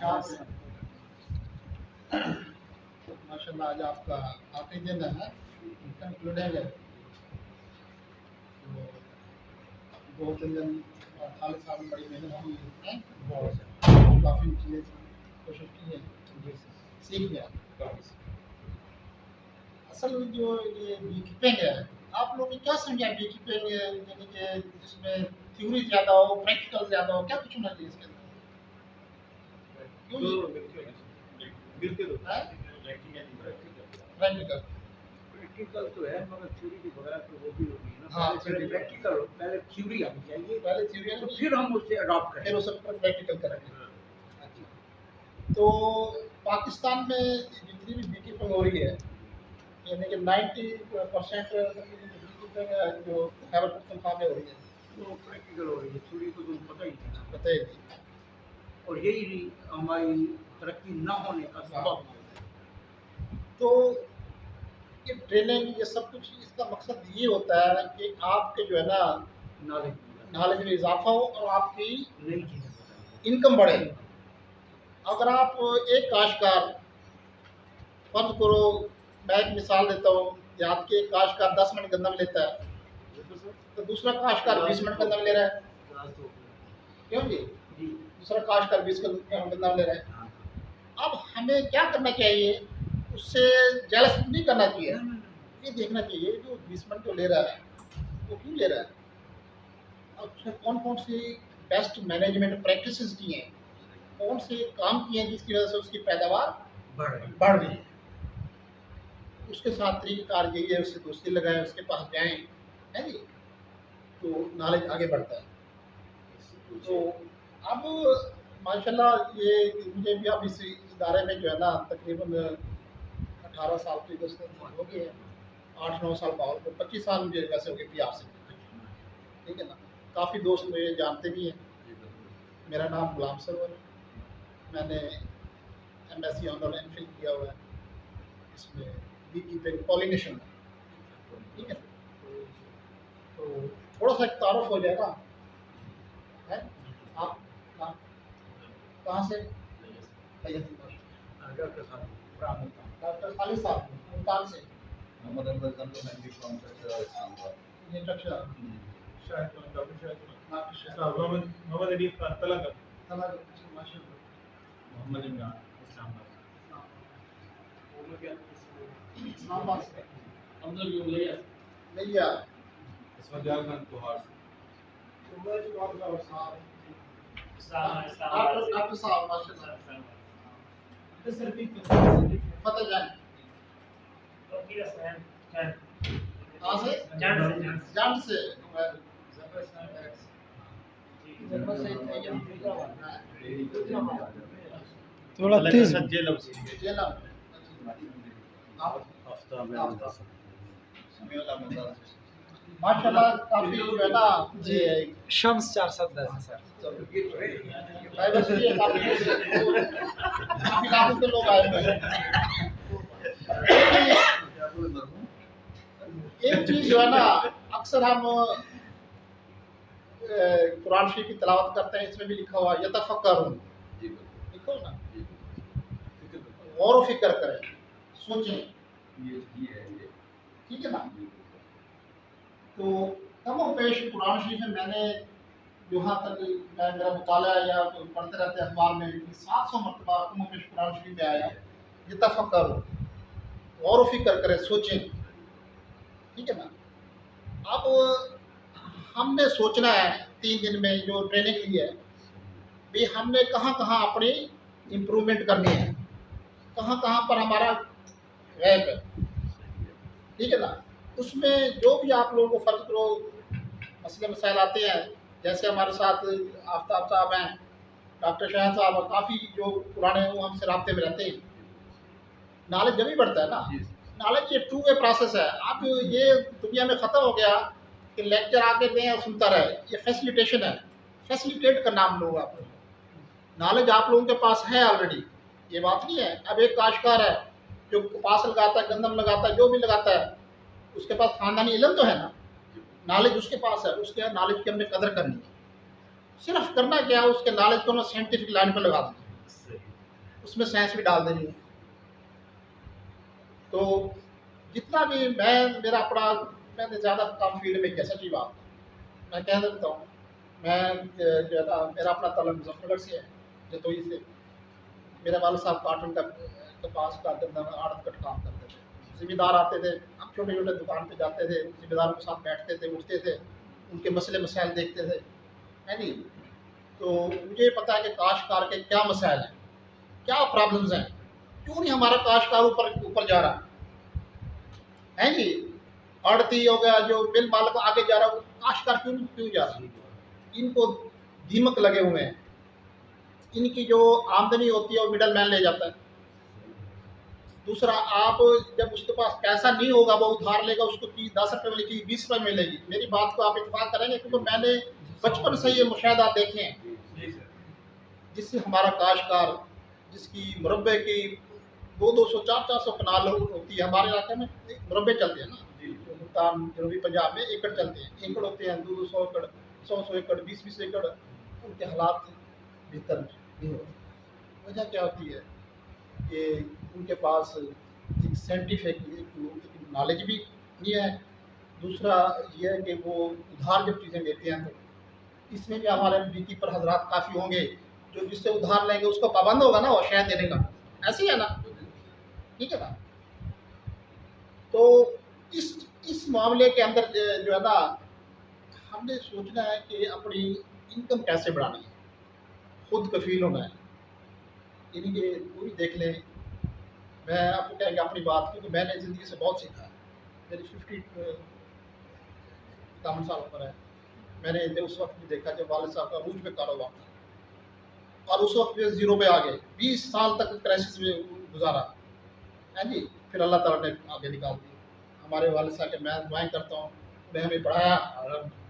माशाल्लाह आज आपका आखिरी दिन है कंक्लूडिंग है तो 2-3 दिन खालिद साहब ने बड़ी मेहनत की है काफ़ी चीज़ें कोशिश की है सीख गया असल जो ये बी कीपिंग है आप लोग क्या समझा बी कीपिंग यानी कि इसमें थ्योरी ज़्यादा हो प्रैक्टिकल ज़्यादा हो क्या कुछ होना चाहिए इसके अंदर क्यों प्रैक्टिकल प्रैक्टिकल तो है मगर थ्योरी की वगैरह तो वो भी होगी ना। हाँ, पहले प्रैक्टिकल हो, पहले थ्योरी आनी चाहिए, पहले थ्योरी तो फिर हम उससे अडॉप्ट फिर करें। उस पर प्रैक्टिकल करेंगे तो पाकिस्तान में जितनी भी बी कीपिंग हो रही है यानी कि 90% जो खैबर पख्तूनख्वा में हो रही है तो प्रैक्टिकल हो रही है, थ्योरी को तो पता ही नहीं। पता ही नहीं और यही हमारी तरक्की न होने का सबब है। तो ये ट्रेनिंग ये सब कुछ इसका मकसद ये होता है कि आपके जो है ना नॉलेज में इजाफा हो और आपकी नई चीज़ें बताएं। इनकम बढ़े अगर आप एक काश्तकार फर्ज करो मैं एक मिसाल देता हूँ याद के एक काश्तकार 10 मिनट गंदम लेता है तो दूसरा काश्तकार 20 मिनट गंदम ले रहा है क्यों जी दूसरा काश्तकार 20 मिनट गंदम ले रहा है अब हमें क्या करना चाहिए उससे जेलस नहीं करना चाहिए ये देखना चाहिए जो 20 मिनट जो ले रहा है वो क्यों ले रहा है अब उसने कौन कौन सी बेस्ट मैनेजमेंट प्रैक्टिसेस की हैं कौन से काम किए हैं जिसकी वजह से उसकी पैदावार बढ़ रही है उसके साथ तरीक़ाकार यही है उससे दोस्ती लगाएं उसके पास जाएं है जी तो नॉलेज आगे बढ़ता है तो अब माशाल्लाह ये मुझे भी अब इस इदारे में जो है ना तकरीबन 18 साल की हो गई है 8-9 साल बाहर को 25 साल मुझे वैसे हो गए PR से ठीक है ना काफ़ी दोस्त मुझे जानते भी हैं मेरा नाम गुलाम सरवर है मैंने MSc ऑनर एमफिल किया हुआ है इसमें बी कीपिंग पॉलिनेशन में ठीक है तो थोड़ा सा तारुफ हो जाएगा है आप कहाँ से डॉक्टर खालिद साहब मुल्तान से मोहम्मद अली खान तलंगा माशाल्लाह मोहम्मद इमरान इस्लामाबाद अब्दुल यूलिया भैया इसमत खान तोहार डॉक्टर साहब माशाल्लाह फतेह जान कहाँ से जान से थोड़ा तेज माशाल्लाह काफी जो है ना जी शम्स 410 है सर काफी लाखों के लोग आए हुए हैं एक चीज जो है ना अक्सर हम कुरान शरीफ की तिलावत करते हैं इसमें भी लिखा हुआ यतफक्करून लिखो ना गौर व फिक्र करें सोचें ठीक है ना तो कम पेश कुरान शरीफ में मैंने जहाँ तक मेरा मुताला या पढ़ते रहते अखबार में 700 मरतबा कम पेश कुरान शरीफ में आया यतफक्करून गौर व फिक्र करें सोचें ठीक है ना अब हमने सोचना है 3 दिन में जो ट्रेनिंग ली है भी हमने कहाँ कहाँ अपनी इम्प्रूवमेंट करनी है कहाँ कहाँ पर हमारा गैप है ठीक है ना उसमें जो भी आप लोगों को फ़र्ज करो मसले मसाइल आते हैं जैसे हमारे साथ आफ्ताब साहब हैं डॉक्टर शाह साहब और काफ़ी जो पुराने हैं वो हमसे राब्ते में रहते हैं नॉलेज जब ही बढ़ता है ना नॉलेज ये 2 वे प्रोसेस है आप ये दुनिया में ख़त्म हो गया कि लेक्चर आके दें और सुनता रहे ये फैसिलिटेशन है फैसिलिटेट करना हम लोग आप नॉलेज आप लोगों के पास है ऑलरेडी ये बात नहीं है अब एक काश्तकार है जो कपास लगाता है गंदम लगाता है जो भी लगाता है उसके पास खानदानी इल्म तो है ना नॉलेज उसके पास है उसके नॉलेज की हमने कदर करनी है सिर्फ करना क्या है उसके नॉलेज को ना साइंटिफिक लाइन पर लगा देना उसमें साइंस भी डाल देनी है। तो जितना भी मेरा अपना मैंने ज़्यादा काम फील्ड में किया, सच्ची बात मैं कह देता हूँ। मैं जो है ना, मेरा अपना ताल्लुक मुजफ्फरनगर से है, जतोई से। मेरे वाले साहब काटन का कपास का गन्ना में आड़त कट काम करते थे। ज़िम्मेदार आते थे, हम छोटे छोटे दुकान पे जाते थे, ज़िम्मेदारों के साथ बैठते थे, उठते थे, उनके मसले मसाइल देखते थे, है नहीं। तो मुझे पता है कि काश्तकार के क्या मसाइल हैं, क्या प्रॉब्लम्स हैं, क्यों नहीं हमारा काश्तकार ऊपर ऊपर जा रहा है जी। आड़ती हो गया, जो मिल मालिक आगे जा रहा है, काश्तकार क्यों क्यों जा रहा है? इनको दीमक लगे हुए हैं, इनकी जो आमदनी होती है वो मिडल मैन ले जाता है। दूसरा, आप जब उसके पास पैसा नहीं होगा, वो उधार लेगा, उसको चीज़ 10 रुपये में चीज़ 20 रुपये में मिलेगी। मेरी बात को आप इत्तेफाक करेंगे, क्योंकि मैंने बचपन से ये मुशाहदा देखे हैं। जिससे हमारा काश्तकार, जिसकी मुरब्बे की 200 400 कनाल होती है, हमारे इलाके में मुरब्बे चलते हैं ना, मुल्तान जनूबी पंजाब में एकड़ चलते हैं, एकड़ होते हैं 200 एकड़, 100 एकड़, 20 एकड़। उनके हालात बेहतर नहीं होते। वजह क्या होती है कि उनके पास एक साइंटिफिक नॉलेज भी नहीं है। दूसरा ये है कि वो उधार जब चीज़ें लेते हैं, तो इसमें भी हमारे बीकी पर हजरात काफ़ी होंगे जो जिससे उधार लेंगे उसको पाबंद होगा ना वो शहद देने का, ऐसे ही है ना, ठीक है ना। तो इस मामले के अंदर जो है ना, हमने सोचना है कि अपनी इनकम कैसे बढ़ानी है, खुद कफील होना है। यानी कि पूरी देख लें, मैं आपको कहेंगे अपनी बात, क्योंकि मैंने ज़िंदगी से बहुत सीखा है। मेरी 51 साल उम्र है। मैंने उस वक्त भी देखा जब वालिद साहब का अरूज में कारोबार था, और उस वक्त भी ज़ीरो पे आ गए, 20 साल तक क्राइसिस में गुजारा है जी। फिर अल्लाह ताला ने आगे निकाल दी। हमारे वालिद साहब के मैं दुआएं करता हूँ, मैं हमें पढ़ाया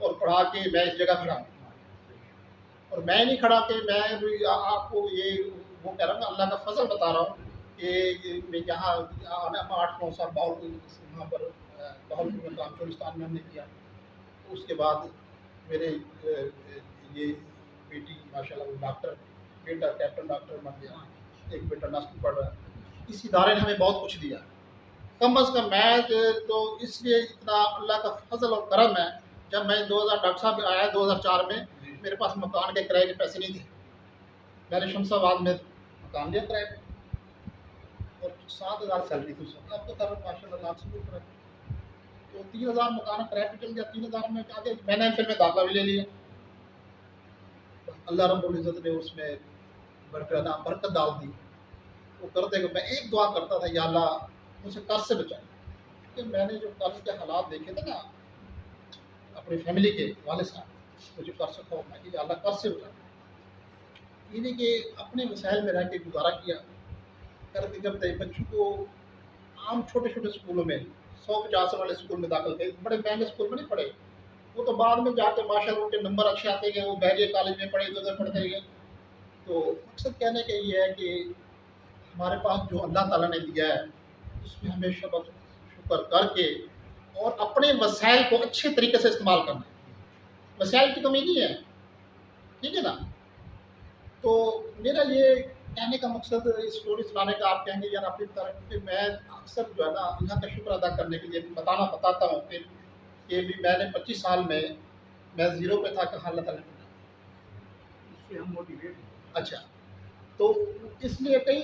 और पढ़ा के मैं इस जगह खड़ा हूँ। और मैं नहीं खड़ा कि मैं भी आपको ये वो कह रहा हूँ, अल्लाह का फजल बता रहा हूँ कि मैं यहाँ 8-9 साल वहाँ पर बहावलपुर में काम चोलिस्तान में हमने किया। उसके बाद मेरे ये बेटी माशाल्लाह वो डॉक्टर, बेटा कैप्टन डॉक्टर बन गया, एक बेटा नर्सिंग पढ़ रहा है। इस इदारे ने हमें बहुत कुछ दिया, कम अज़ कम मैं तो इसलिए इतना अल्लाह का फजल और करम है। जब मैं 2000 डॉक्टर साहब आया 2004 में, मेरे पास मकान के किराए के पैसे नहीं थे। मैंने शमशाबाद में मकान लिया किराए पे, और 7000 सैलरी थी उस वक्त। अब तो कर माशाल्लाह लाख से ऊपर है। तो 3000 मकान किराए पे चल गया। 3000 में आगे मैंने फिर में दाखिला भी ले लिया। अल्लाह रब्बुल इज़्ज़त ने उसमें बरकत डाल दी। वो कर देगा। मैं एक दुआ करता था, या अल्लाह मुझे कर्ज से बचा, क्योंकि मैंने जो कर्ज के हालात देखे थे ना अपनी फैमिली के वाले साहब, मुझे कर्ज से खौफ है कि अल्लाह कर्ज से बचा। यानी कि अपने मसाइल में रह के गुजारा किया, करते करते बच्चों को आम छोटे छोटे स्कूलों में 150 वाले स्कूल में दाखिल किए। बड़े महंगे स्कूल में नहीं पढ़े, वो तो बाद में जाके माशाल्लाह उनके नंबर अच्छे आते गए, वो बैरियर कॉलेज में पढ़े, इधर पढ़ते गए। तो मकसद कहने का ये है कि हमारे पास जो अल्लाह ताला ने दिया है उसमें हमें शुक्र करके और अपने वसाइल को अच्छे तरीके से इस्तेमाल करना है। वसाइल की कमी नहीं है, ठीक है ना। तो मेरा ये कहने का मकसद स्टोरी सुनाने का, आप कहेंगे यार अपनी तरफ कि मैं अक्सर जो है ना अल्लाह का शुक्र अदा करने के लिए बताता हूँ कि भी मैंने 25 साल में मैं ज़ीरो पे था कि अल्लाह ताला ने। इससे हम मोटिवेट अच्छा, तो इसलिए कई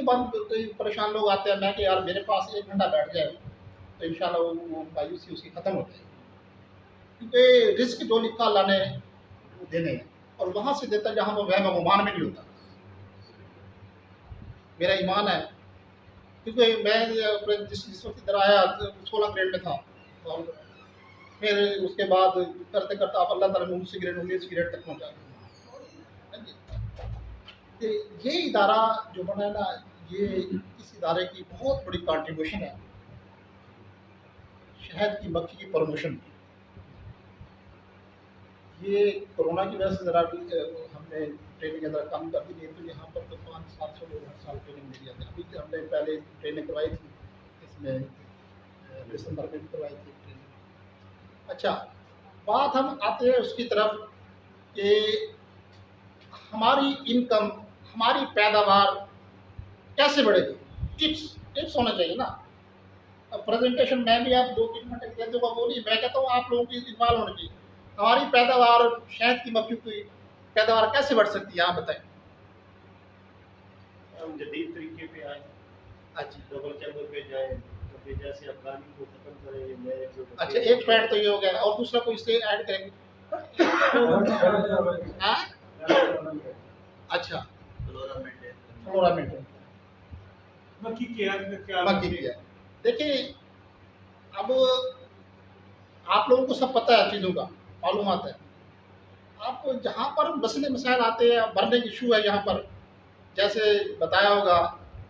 परेशान लोग आते हैं, मैं कि यार मेरे पास 1 घंटा बैठ जाए तो इंशाल्लाह वो मायूसी उसकी ख़त्म हो जाएगी। क्योंकि रिस्क जो लिखा अल्लाह ने वो देने हैं, और वहाँ से देता जहाँ वो वहम गुमान में नहीं होता। मेरा ईमान है, क्योंकि मैं अपने जिस वक्त इधर आया 16 ग्रेड में था, और फिर उसके बाद करते करते आप अल्लाह ताला ने 19 ग्रेड तक पहुँचा। तो ये इदारा जो बना है ना, ये इस इदारे की बहुत बड़ी कंट्रीब्यूशन है शहद की मक्खी की प्रमोशन। ये कोरोना की वजह से ज़रा हमने ट्रेनिंग ज़रा कम कर दी, तो यहाँ पर तो 500-700 लोग हर साल ट्रेनिंग मिली जाती है। अभी हमने पहले ट्रेनिंग करवाई थी, इसमें दिसंबर में भी करवाई थी ट्रेनिंग। अच्छा, बात हम आते हैं उसकी तरफ कि हमारी इनकम, हमारी पैदावार कैसे बढ़ेगी, टिप्स होना चाहिए ना। अब प्रेजेंटेशन में भी आप 2-3 घंटे दे दोगे वो नहीं, मैं कहता हूँ आप लोगों की इन्वॉल्व होनी चाहिए। हमारी पैदावार शहद की मक्खियों की पैदावार कैसे बढ़ सकती है आप बताएं। हम जदीद तरीके पे आए, अच्छा डबल चैम्बर पे जाए, तो फिर जैसे अफगानी को खत्म करें, नए जो अच्छा, एक पॉइंट तो ये हो गया और दूसरा कोई इससे ऐड करेंगे। हाँ? अच्छा फ्लोरामेंट मक्खी केयर में क्या मक्खी की है। देखिए अब आप लोगों को सब पता है, चीज़ों का मालूम आता है। आप जहाँ पर मसले मसाइल आते हैं, बर्निंग इशू है यहाँ पर, जैसे बताया होगा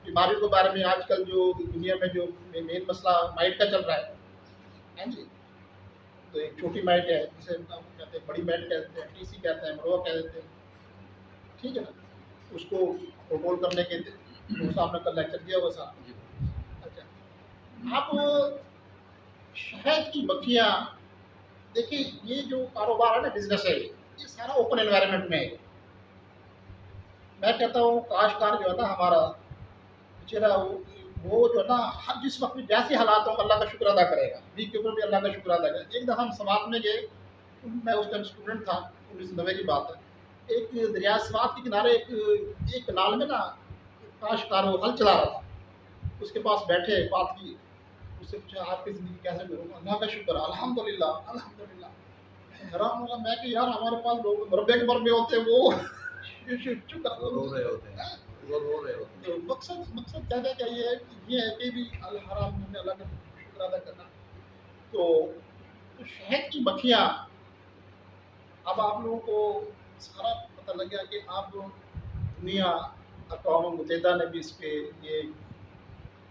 बीमारियों के बारे में आजकल जो दुनिया में जो मेन मसला माइट का चल रहा है जी। तो एक छोटी माइट है जिसे हम कहते हैं, बड़ी माइट कहते हैं, टीसी कहते हैं, मरोआ कह देते हैं, ठीक है ना। उसको कंट्रोल करने के आपने कल लेक्चर दिया हुआ साहब। अच्छा, अब शहद की मक्खियाँ, देखिए ये जो कारोबार है ना, बिजनेस है, ये सारा ओपन एनवायरनमेंट में है। मैं कहता हूँ काश्तकार जो है ना हमारा बेचारा, वो जो है ना हर जिस वक्त में जैसे हालात हों अल्लाह का शुक्र अदा करेगा, बीच के ऊपर भी अल्लाह का शुक्र अदा करेगा। एक दफ़ा हम समात में गए, मैं उस टाइम स्टूडेंट था, 1990 की बात है। एक दरिया समात के किनारे एक कनाल में ना काश्तकार वो हल चला रहा था, उसके पास बैठे बात की, उससे पूछा आपकी ज़िंदगी कैसे गुजरी। अल्लाह का शुक्र अल्हम्दुलिल्लाह अल्हम्दुलिल्लाह। हैरान होगा मैं कि यार हमारे पास लोग मरबे के मरबे होते हैं, वो चुप रो रहे होते हैं, तो मकसद कहने का ये है कि भी अल्लाह का शुक्र अदा करना। तो शहद की मक्खियाँ, अब आप लोगों को सारा पता लग गया कि आप दुनिया अक़वाम मुत्तहिदा ने भी इस पे ये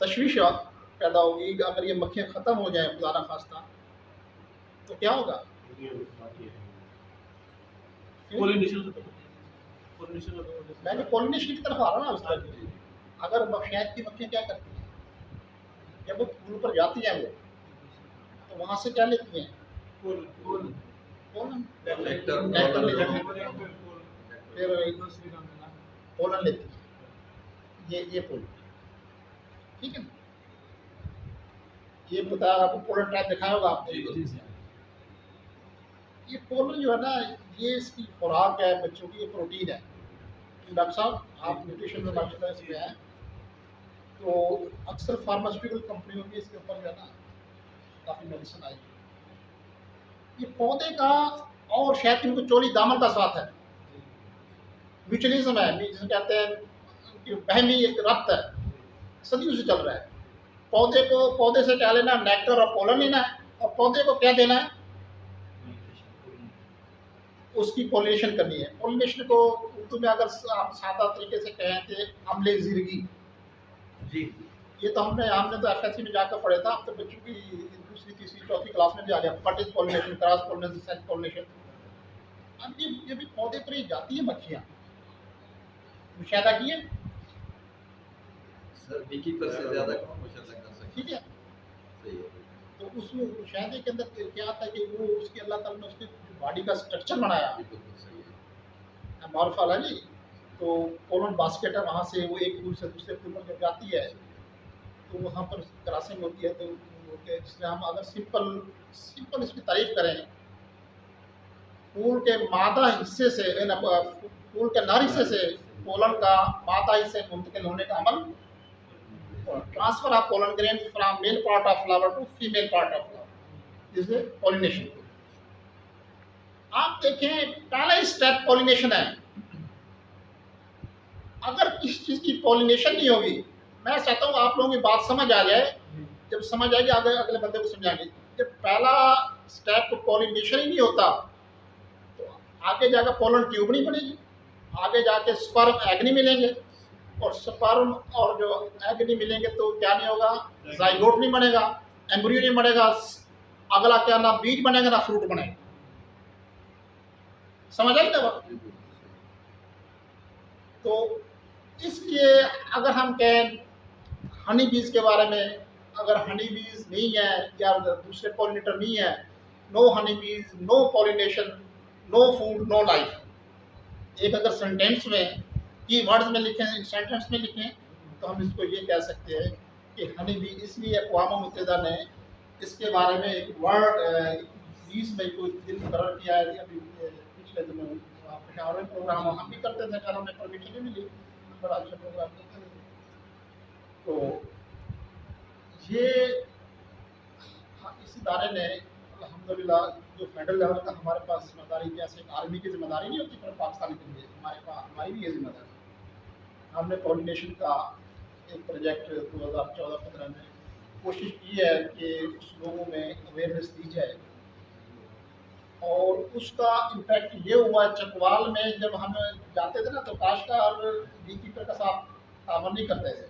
तशवीश पैदा होगी कि अगर ये मक्खियाँ ख़त्म हो जाएँ खुदा न खास्ता तो क्या होगा। दुनिया में बाकी है। मैं पॉलिनेशन की तरफ आ रहा हूँ ना उस तरफ। अगर शहद की मक्खियाँ क्या करती हैं, जब वो फूल पर जाती हैं वो, तो वहाँ से क्या लेती हैं, नेक्टर ले लेती हैं, फिर पोलन लेती हैं, ये पोलन, ठीक है ना। ये बताया आपको, पोलन टाइप दिखाया होगा आपने। ये पोलन जो है ना, ये इसकी खुराक है बच्चों की, ये प्रोटीन है। डॉक्टर साहब आप न्यूट्रिशन में माशाल्लाह इसमें हैं, तो अक्सर फार्मास्यूटिकल कंपनियों की इसके ऊपर जो है ना काफ़ी मेडिसिन आई। ये पौधे का और शहद की चोली दामन का साथ है, म्यूचुअलिज्म है, जिसे कहते हैं कि बहमी एक रब्त है, सदियों से चल रहा है। पौधे से क्या लेना, नेक्टर और पोलन लेना है, और पौधे को क्या देना है, उसकी पॉलिनेशन करनी है। पॉलिनेशन को उर्दू में अगर आप सादा तरीके से कहें कि अमले ज़िरगी जी, ये तो हमने तो एफएससी में जाकर पढ़े था। अब तो बच्चों की दूसरी तीसरी चौथी क्लास में भी आ गया, cutting pollination, cross pollination, self pollination. अब ये भी पौधे पर ही जाती है मक्खियाँ, मुशाहिदा किए सर बीकी पर से ज़्यादा मुशाहिदा कर सकते हैं, ठीक है। सही है। तो उस मुशाहिदे के अंदर क्या आता है कि वो उसके अल्लाह ताला ने उसके बॉडी का स्ट्रक्चर बनाया, बिल्कुल सही है। मारूफ है जी। तो पोलन बास्केट है, वहाँ से वो एक फूल से दूसरे फूल पर जब जाती है तो वहाँ पर क्रॉसिंग होती है। तो जिसमें हम अगर सिंपल इसकी तारीफ करें, फूल के मादा हिस्से से, फूल के नर हिस्से से पोलन का मादा हिस्से मुंतकिल होने का अमल, transfer of pollen grain from male part of flower to female part of flower, जिसे पॉलिनेशन। आप देखें पहला स्टेप पॉलिनेशन है। अगर किसी चीज़ की पॉलिनेशन नहीं होगी, मैं चाहता हूँ आप लोगों की बात समझ आ जाए, जब समझ आएगी अगले बंदे को समझाएंगे। जब पहला स्टेप पॉलिनेशन ही नहीं होता तो आगे जाकर पोलन ट्यूब नहीं बनेगी, आगे जाके स्पर्म एग नहीं मिलेंगे, और स्पर्म और जो एग नहीं मिलेंगे तो क्या नहीं होगा, जाइगोट नहीं बनेगा, एम्ब्रियो नहीं बनेगा, अगला क्या ना बीज बनेगा ना फ्रूट बनेगा। समझ आई ना बात। तो इसलिए अगर हम कहें हनी बीज के बारे में, अगर हनी बीज नहीं है या दूसरे पॉलिनेटर नहीं है, no honey bees, no pollination, no food, no life, एक अगर सेंटेंस में की वर्ड्स में लिखें, सेंटेंस में लिखें तो हम इसको ये कह सकते हैं कि हनी बी, इसलिए अक़वाम मुत्तहिदा ने इसके बारे में एक वर्ल्ड 20 मई को दिन मुकर्रर किया है। अभी पिछले दिनों पेशावर में प्रोग्राम हम भी करते थे, कल हमें परमिशन नहीं मिली, बड़ा अच्छा प्रोग्राम करते थे। तो ये इस इदारे ने अल्हम्दुलिल्लाह जो फेडरल लेवल का हमारे पास जिम्मेदारी, जैसे आर्मी की जिम्मेदारी नहीं होती पर पाकिस्तान के लिए हमारी भी ये जिम्मेदारी। हमने कोऑर्डिनेशन का एक प्रोजेक्ट 2014-15 में कोशिश की है कि उस लोगों में अवेयरनेस दी जाए, और उसका इम्पैक्ट ये हुआ चकवाल में जब हम जाते थे ना तो काश्तकार बी कीपर का साथ तावन नहीं करते थे,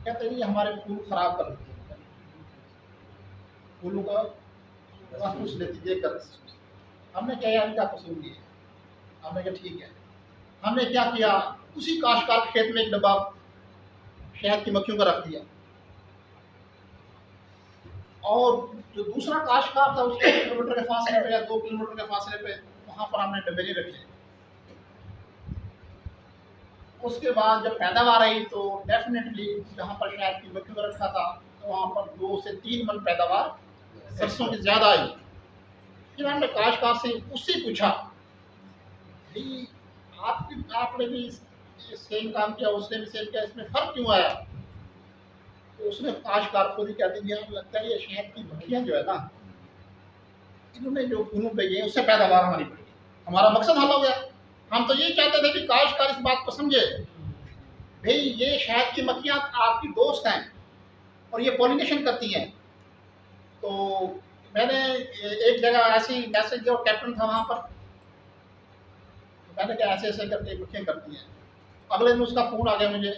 कहते ये हमारे फूल खराब कर देते हैं, फूलों का महसूस लेती कर। हमने क्या यार इनका कसूर नहीं है, हमने कहा ठीक है। हमने क्या किया, उसी काश्तकार के खेत में एक डब्बा शहद की मक्खियों का रख दिया, और जो दूसरा काश्तकार था उसके 1 किलोमीटर के फासले पे या 2 किलोमीटर के फासले पे वहां पर हमने डब्बे नहीं रखे। उसके बाद जब पैदावार आई तो डेफिनेटली जहाँ पर शहद की मक्खियों का रखा था तो वहाँ पर 2 से 3 मन पैदावार सरसों की ज़्यादा आई। फिर हमने काश्तकार से उससे पूछा, भाई आपने भी सेम काम किया, उसने भी सेम किया, इसमें फ़र्क क्यों आया? तो उसने काश्तकार खुद ही कहते हैं, हमें लगता है ये शहद की मक्खियाँ जो है ना, इन्होंने जो फूलों पे गए उससे पैदावार हमारी बढ़ी, हमारा मकसद हल हो गया। हम तो यही चाहते थे कि काश्तकार इस बात को समझे, भाई ये शहद की मक्खियाँ आपकी दोस्त हैं और ये पॉलिनेशन करती हैं। तो मैंने एक जगह ऐसी मैसेज जो कैप्टन था वहाँ पर, मैंने कहा ऐसे ऐसे करके मक्खियाँ करती हैं। अगले दिन उसका फ़ोन आ गया मुझे,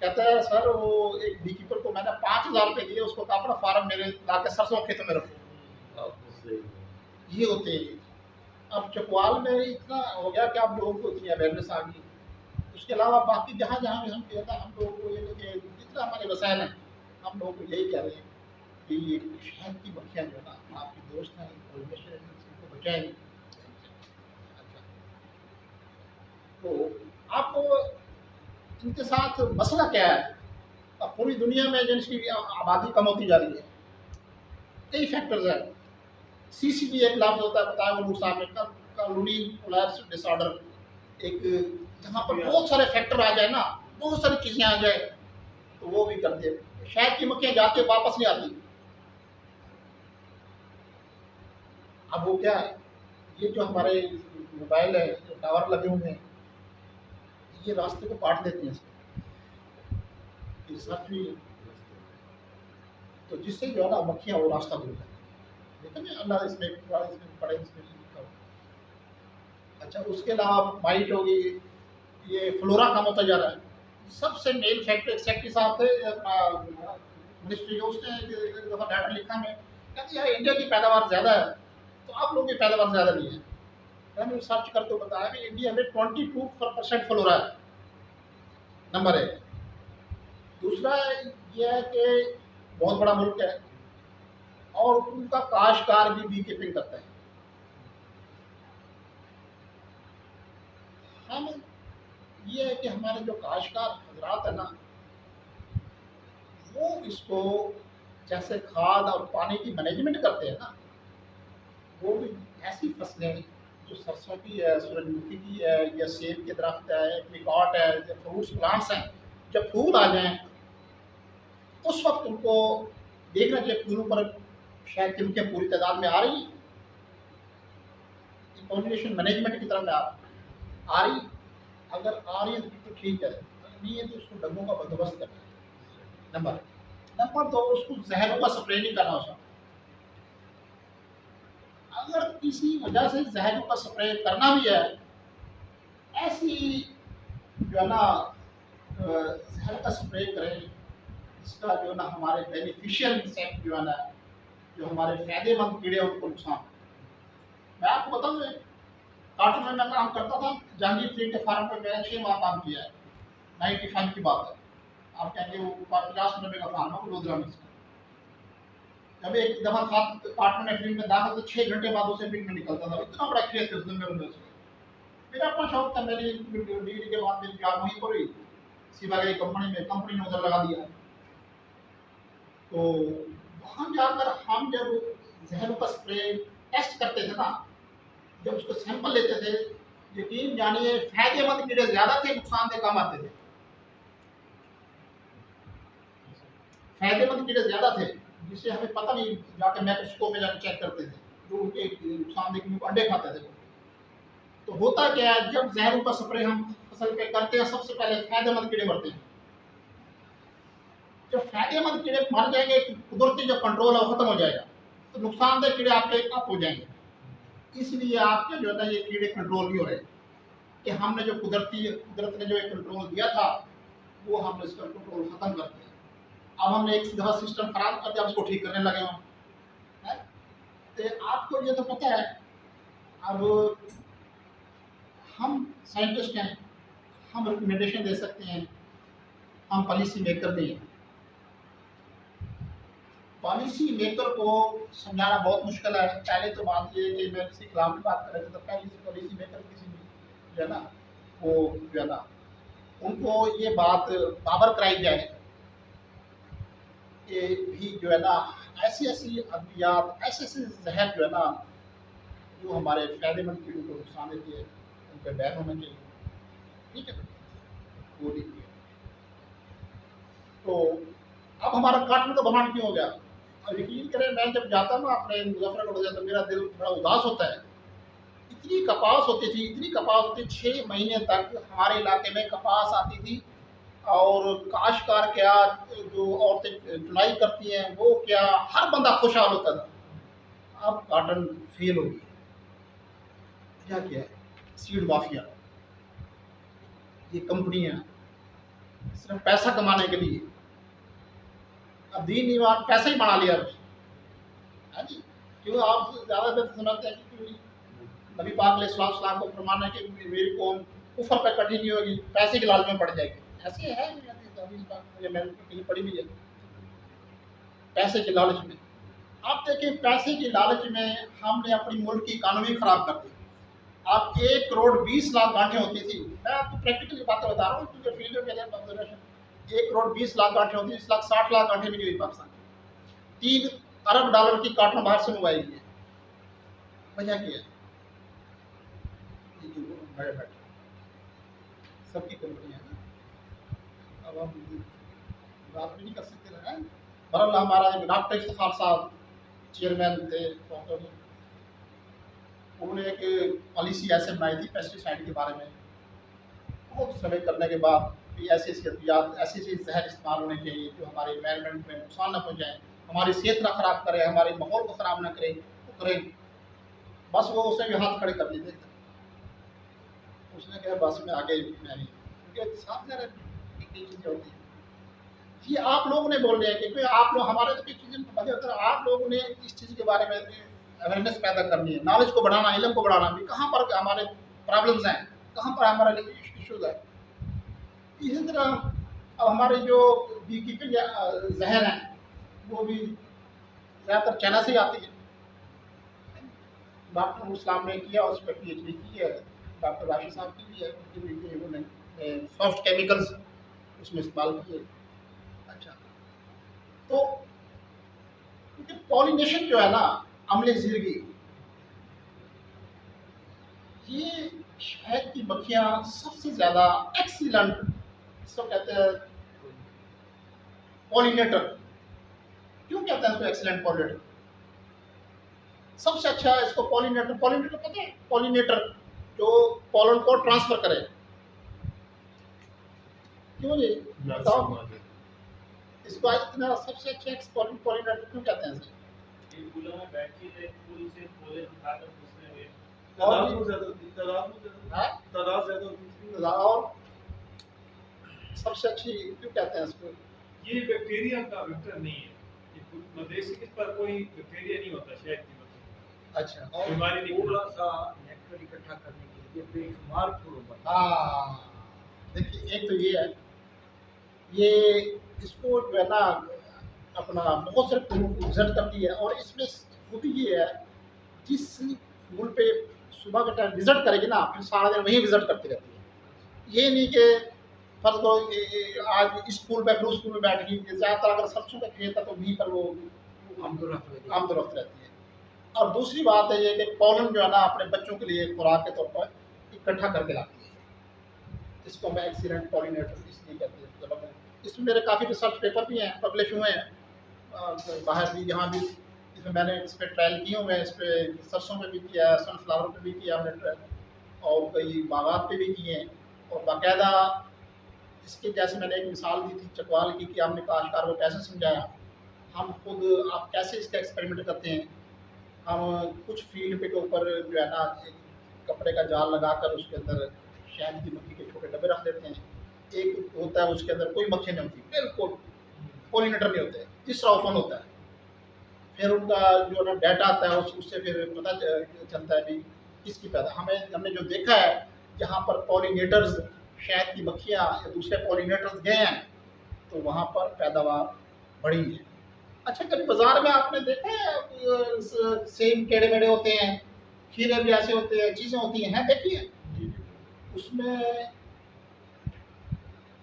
कहता है सर वो एक बी कीपर को मैंने 5,000 रुपये दिए, उसको कहा अपना फार्म मेरे ला के सरसों खेतों में रखो। ये होते हैं। अब चकवाल में इतना हो गया कि आप लोगों को इतनी अवेयरनेस आ गई। उसके अलावा बाकी जहाँ जहाँ भी हम कहता हम लोगों को ये कि जितना हमारे वसाइल हैं हम लोगों को यही कह रहे हैं कि ये शहद की मक्खियाँ जो है ना आपकी दोस्त हैं, इनको बचाएंगे। अच्छा, तो आप इनके साथ मसला क्या है? अब पूरी दुनिया में जिनकी आबादी कम होती जा रही है, कई फैक्टर्स हैं। CCD एक लफ्ज़ होता है, बताया वो साहब ने, कॉलोनी कोलैप्स डिसऑर्डर, एक जहाँ पर बहुत सारे फैक्टर आ जाए ना, बहुत सारी चीज़ें आ जाए तो वो भी करते हैं। शहद की मक्खियाँ जाती है वापस नहीं आती। अब वो क्या है, ये जो हमारे मोबाइल है, जो टावर लगे हुए हैं, ये रास्ते को काट देते हैं, रिसर्च भी है। तो जिससे जो है ना मक्खियाँ वो रास्ता भूल जाती हैं। देखा ना अल्लाह इसमें पड़े इसमें लिखा हो। अच्छा, उसके अलावा माइट होगी, ये फ्लोरा कम होता जा रहा है। सबसे मेन फैक्टर सेक्रेटरी साहब थे मिनिस्ट्री, उसने एक दफ़ा डाटा लिखा में, कहते यार इंडिया की पैदावार ज़्यादा है तो आप लोगों की पैदावार ज़्यादा नहीं है। मैंने सर्च करके बताया कि इंडिया में 22% फ्लोरा है, नंबर 1। दूसरा ये है कि बहुत बड़ा मुल्क है और उनका काश्तकार भी बी कीपिंग करता है। हम ये है कि हमारे जो काश्तकार हजरात है ना, वो इसको जैसे खाद और पानी की मैनेजमेंट करते हैं ना, वो भी ऐसी फसलें जो सरसों की है, सूरजमुखी की है, या सेब के दरख्त है, एप्रिकॉट है, या फ्रूट्स प्लांट्स हैं, जब फूल आ जाएं उस वक्त उनको देखना चाहिए फूलों पर शहद की मक्खियाँ पूरी तादाद में आ रही, पॉलिनेशन मैनेजमेंट की तरफ आ रही। अगर आ रही है तो ठीक है, नहीं है तो उसको डब्बों का बंदोबस्त करना है। नंबर 2, उसको जहरों का स्प्रे नहीं करना उसका। अगर किसी वजह से जहरों का स्प्रे करना भी है, ऐसी जो है ना जहर का स्प्रे करें इसका जो है ना हमारे बेनिफिशियल इंसेक्ट जो है ना, जो हमारे फायदेमंद कीड़े उनको नुकसान। मैं आपको बताऊँ, कार्टून में मैं काम करता था, जहांगीर फ्रीड के फार्म पर मैंने 6 माह काम किया है। 95 की बात है, आप कहेंगे वो 50 रुपये का फार्म है वडोदरा में। जब एक दफ़ा कार्टून में फील्ड में दाखिल तो 6 घंटे बाद उसे फील्ड में निकलता था। इतना बड़ा खेत है उस दिन में। मेरा अपना शौक था, मेरी डिग्री के बाद मेरी जॉब वहीं पर हुई, शिवा की कंपनी ने उधर लगा दिया। तो वहाँ जाकर हम जब जहरों का स्प्रे टेस्ट करते थे ना, जब उसको सैंपल लेते थे, यकीन जानिए फायदेमंद कीड़े ज़्यादा थे, नुकसानदेह कम आते थे। फायदेमंद कीड़े ज़्यादा थे, जिससे हमें पता नहीं, जाके माइक्रोस्कोप में जाकर चेक करते थे, जो उनके नुकसानदेह क्योंकि अंडे खाते थे। तो होता क्या है, जब जहरों का स्प्रे हम फसल पे करते हैं, सबसे पहले फायदेमंद कीड़े मरते हैं। जब फायदेमंद कीड़े मर जाएंगे, कुदरती जो कंट्रोल है वो खत्म हो जाएगा, तो नुकसानदेह कीड़े आपके अप हो जाएंगे। इसलिए आपके जो है ना ये कीड़े कंट्रोल भी हो रहे हैं कि हमने जो कुदरत ने जो एक कंट्रोल दिया था, वो हमने इसका कंट्रोल खत्म कर दिया। अब हमने एक दफा सिस्टम खराब कर दिया, उसको ठीक करने लगे हम, है? तो आपको ये तो पता है, अब हम साइंटिस्ट हैं, हम रिकमेंडेशन दे सकते हैं, हम पॉलिसी मेकर नहीं हैं। पॉलिसी मेकर को समझाना बहुत मुश्किल है। पहले तो बात ये है कि मैं किसी खिलाफ बात कर रहे थे, तो पहले से पॉलिसी मेकर किसी जो है ना, वो जो है ना, उनको ये बात बाबर कराई जाए कि भी जो है ना, ऐसी अद्वियात, ऐसे जहर जो है ना, जो हमारे फायदेमंद कीड़ों को नुकसान देती है, उन पर बैन होना चाहिए। ठीक है, वो देखिए। तो अब हमारा काटने का बहाना क्यों हो गया? और यकीन करें, मैं जब जाता हूँ अपने मुजफ्फरनगर जाता, मेरा दिल बड़ा उदास होता है। इतनी कपास होती थी, इतनी कपास होती, 6 महीने तक हमारे इलाके में कपास आती थी, और काश्तकार क्या, जो औरतें चुनाई करती हैं वो क्या, हर बंदा खुशहाल होता था। अब काटन फेल हो गई। क्या क्या है? सीड माफिया, ये कंपनियां सिर्फ पैसा कमाने के लिए, अब दीन ईमान पैसा ही बना लिया, है जी। क्यों आप ज़्यादातर समझते हैं कि नबी पाक अलैहिस्सलाम को फरमाना है कि मेरी कौम कुफर पर कठिन नहीं होगी, पैसे के लालच में पड़ जाएगी। ऐसे है, मैंने कहीं पढ़ी भी है, पैसे के लालच में। आप देखिए, पैसे के लालच में हमने अपनी मुल्क की इकानमी खराब कर दी। आप 1 करोड़ 20 लाख गांठें होती थी, मैं आपको प्रैक्टिकली बातें बता रहा हूँ, क्योंकि फील्ड में ऑब्जर्वेशन, 1 करोड़ 20 लाख गांठें होती, 1,60 लाख गांठें भी नहीं हुई पाकिस्तान। 3 अरब डॉलर की काटन बाहर से मंगवाई गई है। वजह क्या है? बड़े बैठे सबकी कंपनियां हैं ना, अब हम बात भी नहीं कर सकते हैं। बहरहाल हमारा डॉक्टर इफ्तिखार साहब चेयरमैन थे, उन्होंने एक पॉलिसी ऐसे बनाई थी पेस्टिसाइड के बारे में। बहुत सर्वे करने के बाद ऐसी अद्वियात, ऐसे जहर इस्तेमाल होने चाहिए जो हमारे एनवायरनमेंट में नुकसान न पहुँचाएँ, हमारी सेहत ना ख़राब करे, हमारे माहौल को ख़राब ना करे, वो करें। बस वो उसने भी हाथ खड़े कर लिए थे, उसने कहा बस मैं आगे मैं नहीं, क्योंकि साथ में कई चीज़ें होती हैं। ये आप लोगों ने बोल रहे हैं कि आप लोग, हमारे तो कई चीज़ें वजह होता है, आप लोगों ने इस चीज़ के बारे में अवेयरनेस पैदा करनी है, नॉलेज को बढ़ाना, इल्म को बढ़ाना भी। कहाँ पर हमारे प्रॉब्लम्स हैं, कहाँ पर हमारे इश्यूज़ है। इसी तरह अब हमारे जो बी कीपिंग जहर हैं, वो भी ज़्यादातर चाइना से आती है। डॉक्टर इस्लाम ने किया, उस पर PhD की है, डॉक्टर राशिद साहब की भी है, उनकी भी उन्होंने सॉफ्ट केमिकल्स उसमें इस्तेमाल किए। अच्छा, तो क्योंकि पॉलिनेशन जो है ना, अमले ज़िंदगी, ये शहद की मक्खियाँ सबसे ज़्यादा एक्सीलेंट, इसको कहते हैं पॉलिनेटर। क्यों कहते हैं इसको एक्सीलेंट पॉलिनेटर? सबसे अच्छा इसको पॉलिनेटर पता है? पॉलिनेटर जो पॉलन को ट्रांसफर करे। क्यों जी बताओ, इसको आज इतना सबसे अच्छा पॉलिनेटर क्यों कहते हैं? इन फूलों में बैठ के फूल से पोलन उठाकर दूसरे में तादाद ज़्यादा होती है। और सबसे अच्छी क्यों कहते हैं इसको? ये बैक्टीरिया का वेक्टर नहीं है, ये मवेशी इस पर कोई बैक्टीरिया नहीं होता शहद की मक्खी। अच्छा, और बीमारी नहीं थोड़ा सा नेक्टर इकट्ठा करने के लिए बेशुमार फूलों पर। हाँ, देखिए एक तो ये है, ये इसको जो है ना अपना बहुत सारे फूलों को विजिट करती है, और इसमें खूबी ये है, जिस फूल पे सुबह के टाइम विजिट करेगी ना, फिर सारा दिन वहीं विजिट करती रहती है। ये नहीं कि फर्ज करो आज इस स्कूल पे दूसरे स्कूल में बैठ गई, ज़्यादातर अगर सरसों का खेत है तो वहीं पर वो आमदोरफ्त रहती है। और दूसरी बात है ये कि पॉलन जो है ना अपने बच्चों के लिए खुराक के तौर पर इकट्ठा करके लाती है, इसको हम एक्सीडेंट पॉलिनेटर इसलिए कहते हैं। मतलब इसमें मेरे काफ़ी रिसर्च पेपर भी हैं, पब्लिश हुए हैं बाहर भी, यहाँ भी। इसमें मैंने इस पर ट्रायल किए हुए हैं, इस पर सरसों पे भी किया है, सनफ्लावर पे भी किया हमने ट्रायल, और कई बागात पे भी किए हैं। और बाकायदा इसके जैसे मैंने एक मिसाल दी थी चकवाल की कि हमने काश्तकार को कैसे समझाया, हम खुद आप कैसे इसका एक्सपेरिमेंट करते हैं। हम कुछ फील्ड पे के ऊपर जो है ना एक कपड़े का जाल लगाकर उसके अंदर शहद की मक्खी के छोटे डब्बे रख देते हैं। एक होता है उसके अंदर कोई मक्खी नहीं होती, बिल्कुल पॉलिनेटर नहीं होते, तीसरा ओपन होता है। फिर उनका जो ना डाटा आता है उससे फिर पता चलता है भी किसकी पैदा। हमने जो देखा है जहाँ पर पॉलिनेटर्स शहद की मक्खियाँ या दूसरे पॉलिनेटर्स गए हैं तो वहाँ पर पैदावार बढ़ी है। अच्छा, कभी बाजार में आपने देखा है सेम टेढ़े मेढ़े होते हैं, खीरे भी ऐसे होते हैं, चीज़ें होती हैं देखिए, उसमें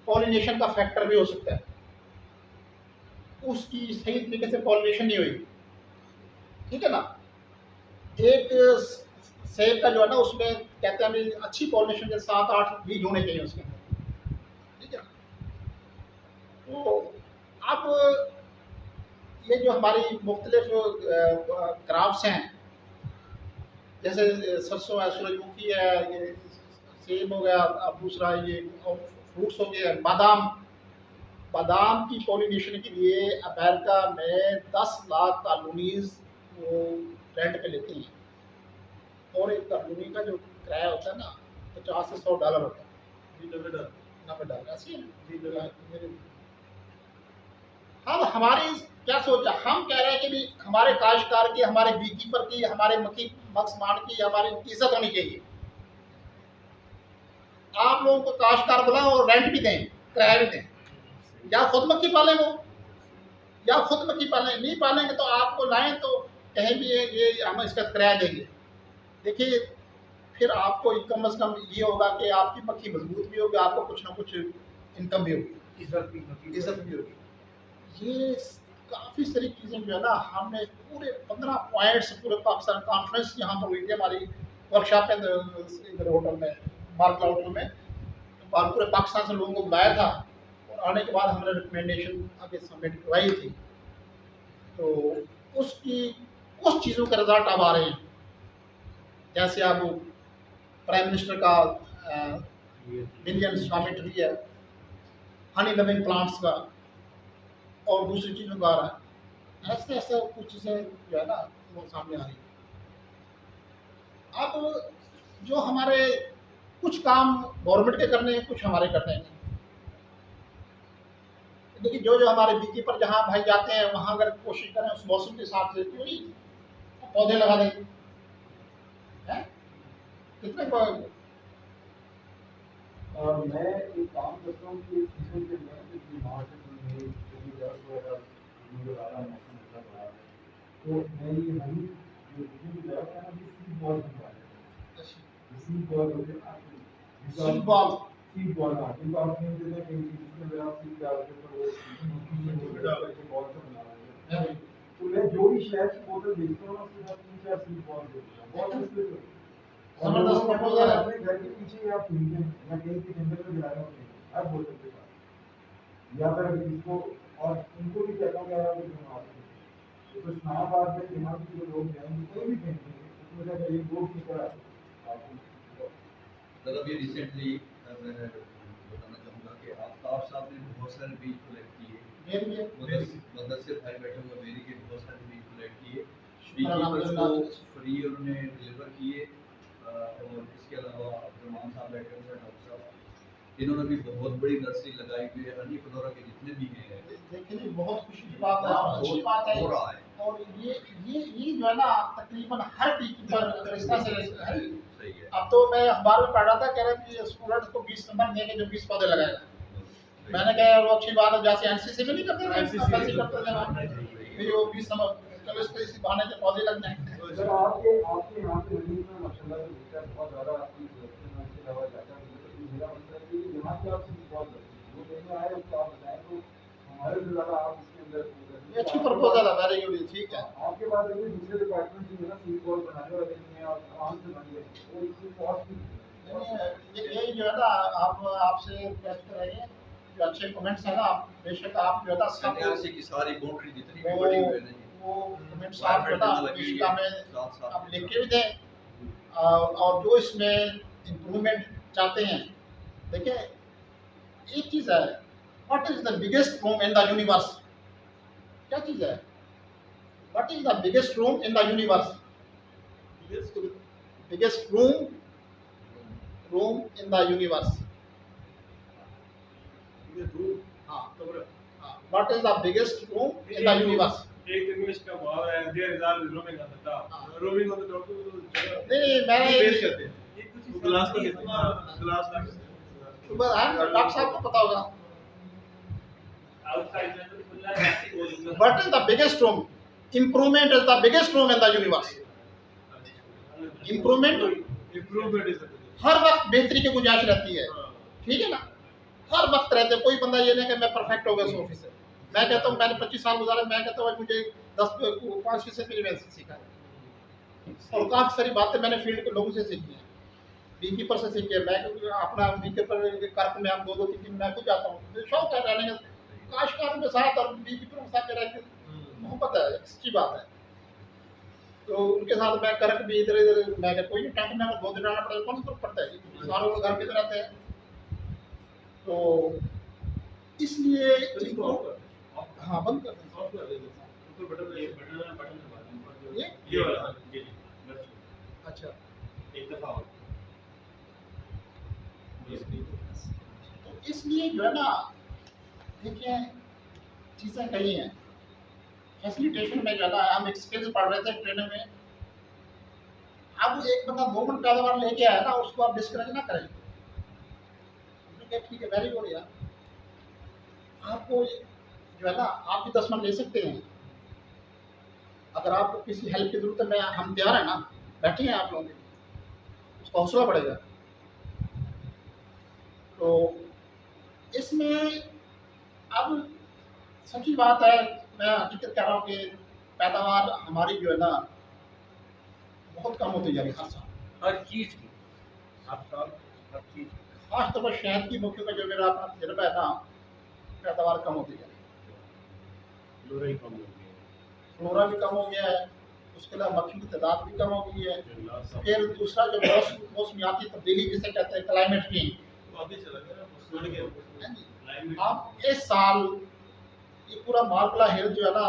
पॉलिनेशन का फैक्टर भी हो सकता है, उसकी सही तरीके से पॉलिनेशन नहीं हुई, ठीक है ना। एक सेब का जो है ना उसमें कहते हैं अच्छी पॉलिनेशन के 7-8 बीज होने चाहिए उसके अंदर, ठीक है। तो अब ये जो हमारी मुख्तलिफ क्राफ्ट्स हैं, जैसे सरसों है, सूरजमुखी है, ये सेब हो गया, अब दूसरा ये और फ्रूट्स हो गया, बादाम की पॉलिनेशन के लिए अमेरिका में 10 लाख कॉलोनीज वो रेंट पे लेते हैं, और एक कॉलोनी का जो किराया होता है ना $50 से $100 होता है, $90 ऐसे ही। अब हमारी क्या सोच है, हम कह रहे हैं कि भी हमारे काश्तकार की, हमारे बी कीपर की, हमारे मक्समान की हमारी इज्जत होनी चाहिए। आप लोगों को काश्तकार बुलाएं और रेंट भी दें, किराया भी दें, या खुद मक्खी पालें वो, या खुद मक्खी पालें। नहीं पालेंगे तो आपको लाएं तो कहें भी ये हम इसका किराया देंगे। देखिए फिर आपको कम अज़ कम ये होगा कि आपकी मक्खी मजबूत भी होगी, आपको कुछ ना कुछ इनकम भी होगी, इज्जत भी होगी। ये काफ़ी सारी चीज़ें जो है ना हमने पूरे 15 पॉइंट्स पूरे पाकिस्तान कॉन्फ्रेंस यहाँ पर हुई थी हमारी वर्कशॉप के इधर होटल में, मार्कला होटल में, और पूरे पाकिस्तान से लोगों को बुलाया था, और आने के बाद हमने रिकमेंडेशन आगे सबमिट करवाई थी। तो उसकी कुछ चीज़ों के रिजल्ट अब आ रहे हैं, जैसे अब प्राइम मिनिस्टर का मिलियन स्वामी ट्री है, हनी लविंग प्लांट्स का, और दूसरी चीज़ों का आ रहा है। ऐसे ऐसे कुछ चीज़ें जो है ना वो सामने आ रही है। अब जो हमारे कुछ काम गवर्नमेंट के करने हैं, कुछ हमारे करने हैं। देखिए जो हमारे बीकी पर जहाँ भाई जाते हैं वहाँ अगर कोशिश करें उस मौसम के हिसाब से क्यों नहीं पौधे लगा देंगे, हैं कितने और मैं एक काम करता हूँ कि सीजन के अंदर मार्च में मुझे आ रहा है मौसम अच्छा रहा है, तो मैं ये हनी जो सीड बॉल है ना, सीड बॉल बनवा लेता हूँ। सीड बॉल होते हैं सीड बॉल हाँ, जिनको आप नहीं देते कहीं जिसमें मेरा सीड डालते तो वो बॉल से बना रहे हैं। तो मैं जो भी शहर की बोतल देखता हूँ ना उसके साथ 3-4 सीड बॉल देता हूँ, बहुत इसलिए जबरदस्त प्रपोजल है। अपने घर के पीछे आप सुनते हैं या कहीं के जंगल में गिराया होते आप बोल सकते हैं, या फिर इसको और उनको भी कहता हूँ यार आप तो इस्लामाबाद में यहाँ के जो लोग हैं कोई भी कहेंगे उसमें से एक ग्रुप की तरह मतलब ये रिसेंटली मैं बताना चाहूँगा कि आफ्ताब साहब ने बहुत सारे बीज कलेक्ट किए, मुदस्सिर भाई बैठे हुए मेरी के बहुत सारे बीज कलेक्ट किए, बी कीपर्स को फ्री उन्होंने डिलीवर किए। और इसके अलावा अब्दुलरहमान साहब बैठे हुए हैं, डॉक्टर साहब, इन्होंने भी बहुत बड़ी नर्सरी लगाई हुई है, हनी फ्लोरा के जितने भी हैं। देखिए बहुत खुशी की बात है, अच्छी बात है। हो रहा है और ये जो है ना तकरीबन हर टीम पर अगर इस तरह से है। सही है। अब तो मैं अखबार में पढ़ रहा था, कह रहे कि स्टूडेंट्स को 20 नंबर देंगे जो 20 पौधे लगाएगा। मैंने कहा यार वो अच्छी बात है, जैसे एनसीसी में नहीं करते थे, एनसीसी करते थे वो 20 नंबर, चलो इस बहाने के पौधे लग जाएंगे। सर आपके यहाँ पे हनी में माशाल्लाह से बहुत ज़्यादा आपकी इसके अलावा जाता है, मेरा मतलब है कि यहाँ पे आप बहुत में आए उसको आप बताएं, तो हमारे से ज़्यादा आप इसके अंदर ये अच्छी प्रपोजल है, वेरी गुड, ठीक है। आपके पास देखिए दूसरे डिपार्टमेंट जो है ना सील कॉल बनाने वाले नहीं है और आराम से बन गए और इसकी कॉस्ट भी यही जो है ना, आप आपसे रिक्वेस्ट करेंगे जो अच्छे कमेंट्स है ना, आप बेशक आप जो है ना सब एनआरसी की सारी बाउंड्री जितनी भी वो बड़ी हुई है वो कमेंट्स आप जो है ना इसका में साथ आप लिख के भी दें, और जो इसमें इम्प्रूवमेंट चाहते हैं। देखिए एक चीज़ है, what is the biggest room in the universe? क्या चीज़ है? What is the biggest room in the universe? Biggest room in the universe. हाँ, what is the biggest room in the universe? एक इंग्लिश का मुहावरा है, there is always roaming on the top, roaming on the top तो नहीं मैंने base करते हैं, ग्लास को कहते हैं, ग्लास का डॉक्टर साहब को पता होगा। आउटसाइड में तो खुला है, What is the biggest room? Improvement is the biggest room in the universe. Improvement improvement is हर वक्त बेहतरी की गुंजाइश रहती है, ठीक है ना? हर वक्त रहते हैं। कोई बंदा ये नहीं कि मैं परफेक्ट हो गया 100%। मैं कहता हूँ मैंने 25 साल गुजारे, मैं कहता हूँ मुझे 5% भी मैंने सीखा है, और काफ़ी सारी बातें मैंने फील्ड के लोगों से सीखी हैं, बीकीपर से सीखी है। मैं अपना बीकीपर कर्क में हम 2-2 3 दिन मैं खुद जाता हूँ, मुझे शौक है रहने का, काश्तकारों के साथ और बीकीपरों के साथ मेरा एक मोहब्बत है, अच्छी बात है। तो उनके साथ मैं करक भी इधर इधर, मैं कोई नहीं टैंक में 2 दिन रहना पड़ेगा, कौन सा पड़ता है, सारों लोग घर में रहते हैं। तो इसलिए हाँ बंद कर दें। ये वाला अच्छा, एक दफा और तो इसलिए जो है ना, देखिए चीज़ें कही हैं फैसिलिटेशन में जो है ना, हम एक स्किल्स पढ़ रहे थे ट्रेनिंग में। अब एक बंदा 2 मिनट पैदावार लेके आया ना, उसको आप डिस्करेज ना करें, ठीक है वेरी गुड यार, आपको जो है ना आप भी 10 मिनट ले सकते हैं। अगर आपको किसी हेल्प की जरूरत है, मैं हम तैयार है ना, बैठे हैं आप लोगों के, उसका हौसला बढ़ेगा। तो इसमें अब सच्ची बात है, मैं हकीकत कह रहा हूँ कि पैदावार हमारी जो है ना बहुत कम होती जा रही है हर साल, हर चीज़ की, हर साल हर चीज़ की। खासतौर पर शहद की मक्खियों का जो मेरा अपना तजर्बा है ना, पैदावार कम होती जा रही है, फ्लोरा ही कम हो गया फ्लोरा भी कम हो गया है, उसके अलावा मक्खियों की तादाद भी कम हो गई है। है, फिर दूसरा जो मौसमियाती तब्दीली जिसे कहते हैं क्लाइमेट चेंज, आगे चला गया, सुन गया अब इस साल ये पूरा मार्बला हिल जो है ना,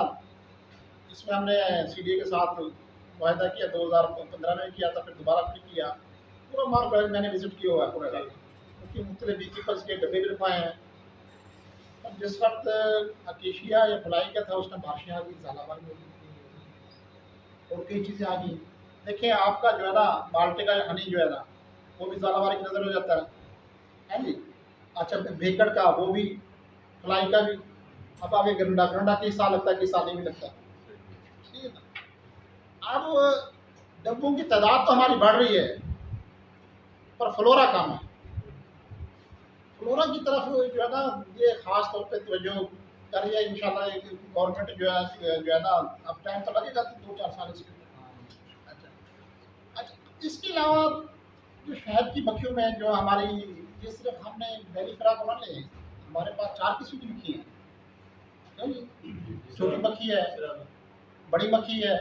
इसमें हमने CDA के साथ वायदा किया, 2015 में किया था, फिर दोबारा फिर किया। पूरा मार्बला हिल मैंने विजिट किया हुआ है पूरा इलाका, क्योंकि मुख्तलिफ बीकीपर्स के डब्बे भी रखवाए हैं। और जिस वक्त अकेशिया या फलाई का था, उसमें बारिशें आ गई, झालावाड़ में और कई चीज़ें आ गई। देखिए आपका जो है ना बाल्टे का हनी जो है ना, वो भी झालावाड़ की नज़र हो जाता है जी। अच्छा भेकड़ का, वो भी फलाई का भी, अब आगे गरंडा किस साल लगता है, किस साल नहीं भी लगता, ठीक है ना। अब डब्बों की तादाद तो हमारी बढ़ रही है, पर फ्लोरा कम है। फ्लोरा की तरफ जो है ना, ये ख़ास तौर पे तवज्जो कर रही है इंशाल्लाह। गवर्नमेंट जो है ना, अब टाइम तो लगेगा 2-4 साल इसके। अच्छा, इसके अलावा जो शहद की मक्खियों में जो हमारी, ये सिर्फ हमने बेलीफेरा को ना ले, हमारे पास 4 किस्म की मक्खी हैं। छोटी मक्खी है, बड़ी मक्खी है,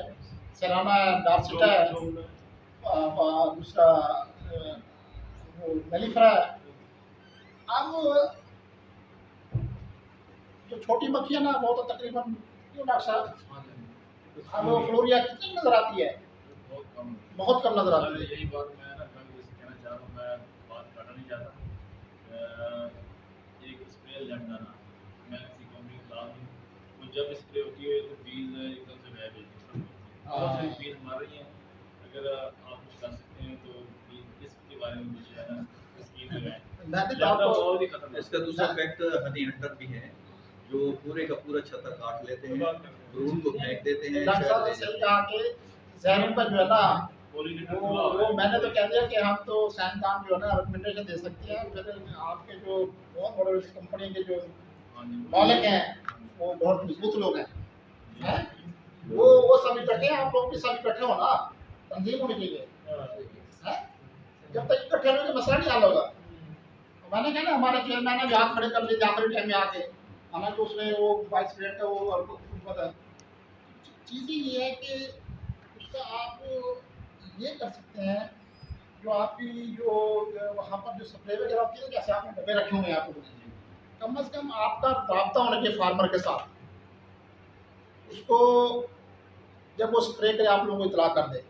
सराना है, डार्सिटा है, दूसरा वो बेलीफेरा है। अब जो छोटी मक्खी है ना, वो तो तकरीबन, क्यों डॉक्टर साहब, अब वो फ्लोरिया कितनी नज़र आती है? बहुत कम नज़र आती है। यही बात मैं ना कल जैसे कहना चाह रहा हूँ, मैं बात करना नहीं चाहता। एक स्प्रे एजेंट ना, मैं किसी कंपनी का काम नहीं, तो जब स्प्रे होती है तो बीज एकदम से गायब हो जाती है, बहुत सारी बीज मार रही हैं। अगर आप कुछ कर सकते हैं तो इसके बारे में कुछ है ना स्कीम लगाएं। मैंने तो आपको बहुत ही खतरनाक इसका दूसरा फैक्ट हनी हंटर भी है, जो पूरे का पूरा छत्ता काट लेते हैं और उनको फेंक देते हैं। डॉक्टर साहब ने सही कहा कि जहर पर जो है ना पॉलिनेटर वो खुला हुआ है। मैंने तो कह दिया कि हम तो साइंसदान जो है ना रिकमेंडेशन दे सकते हैं, फिर आपके जो बहुत बड़े कंपनी के जो हाँ जी। मालिक हैं वो बहुत मजबूत लोग हैं, वो सब इकट्ठे हैं, आप लोग भी सब इकट्ठे हो ना, तंजीम होनी चाहिए हैं? जब तक इकट्ठे होंगे मसला नहीं हल होगा। मैंने कहा ना हमारे चेयरमैन ने हाथ खड़े कर लिए आखिरी टाइम में आके, हालांकि उसने वो वाइस प्रेसिडेंट है वो और कुछ पता है। चीज़ ये है कि उसका आप ये कर सकते हैं, जो आपकी जो वहाँ पर जो स्प्रे वगैरह होती है, जैसे आपने डब्बे रखे होंगे आपको, कम से कम आपका राब्ता होना चाहिए फार्मर के साथ, उसको जब वो स्प्रे करे आप लोगों को इतला कर दे।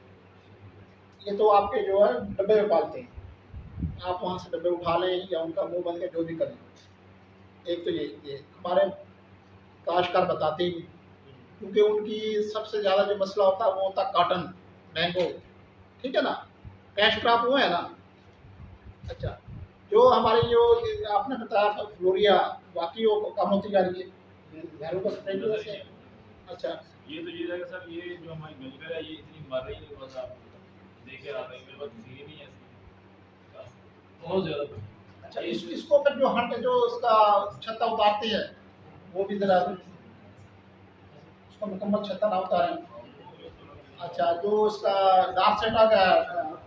ये तो आपके जो है डब्बे में पालते हैं, आप वहाँ से डब्बे उठा लें या उनका मुंह बंद कर जो भी करें। एक तो ये हमारे काश्तकार बताते ही नहीं, क्योंकि उनकी सबसे ज़्यादा जो मसला होता है वो होता है काटन, मैंगो, ठीक है ना, कैश क्रॉप वो है ना। अच्छा, जो हमारी जो आपने बताया फ्लोरिया, बाकी वो कम होती जा रही है घरों का स्प्रे की वजह से। अच्छा, ये तो ये रहेगा सर, ये जो हमारी गलगल है ये इतनी मर रही है, बस आप देख के आ रहे हैं, मेरे पास ये नहीं है इसकी, बहुत ज़्यादा। अच्छा इसको फिर जो हट जो उसका छत्ता उतारते हैं वो भी जरा उसका मुकम्मल छत्ता ना उतारें। अच्छा, जो उसका डार्क सेट आ गया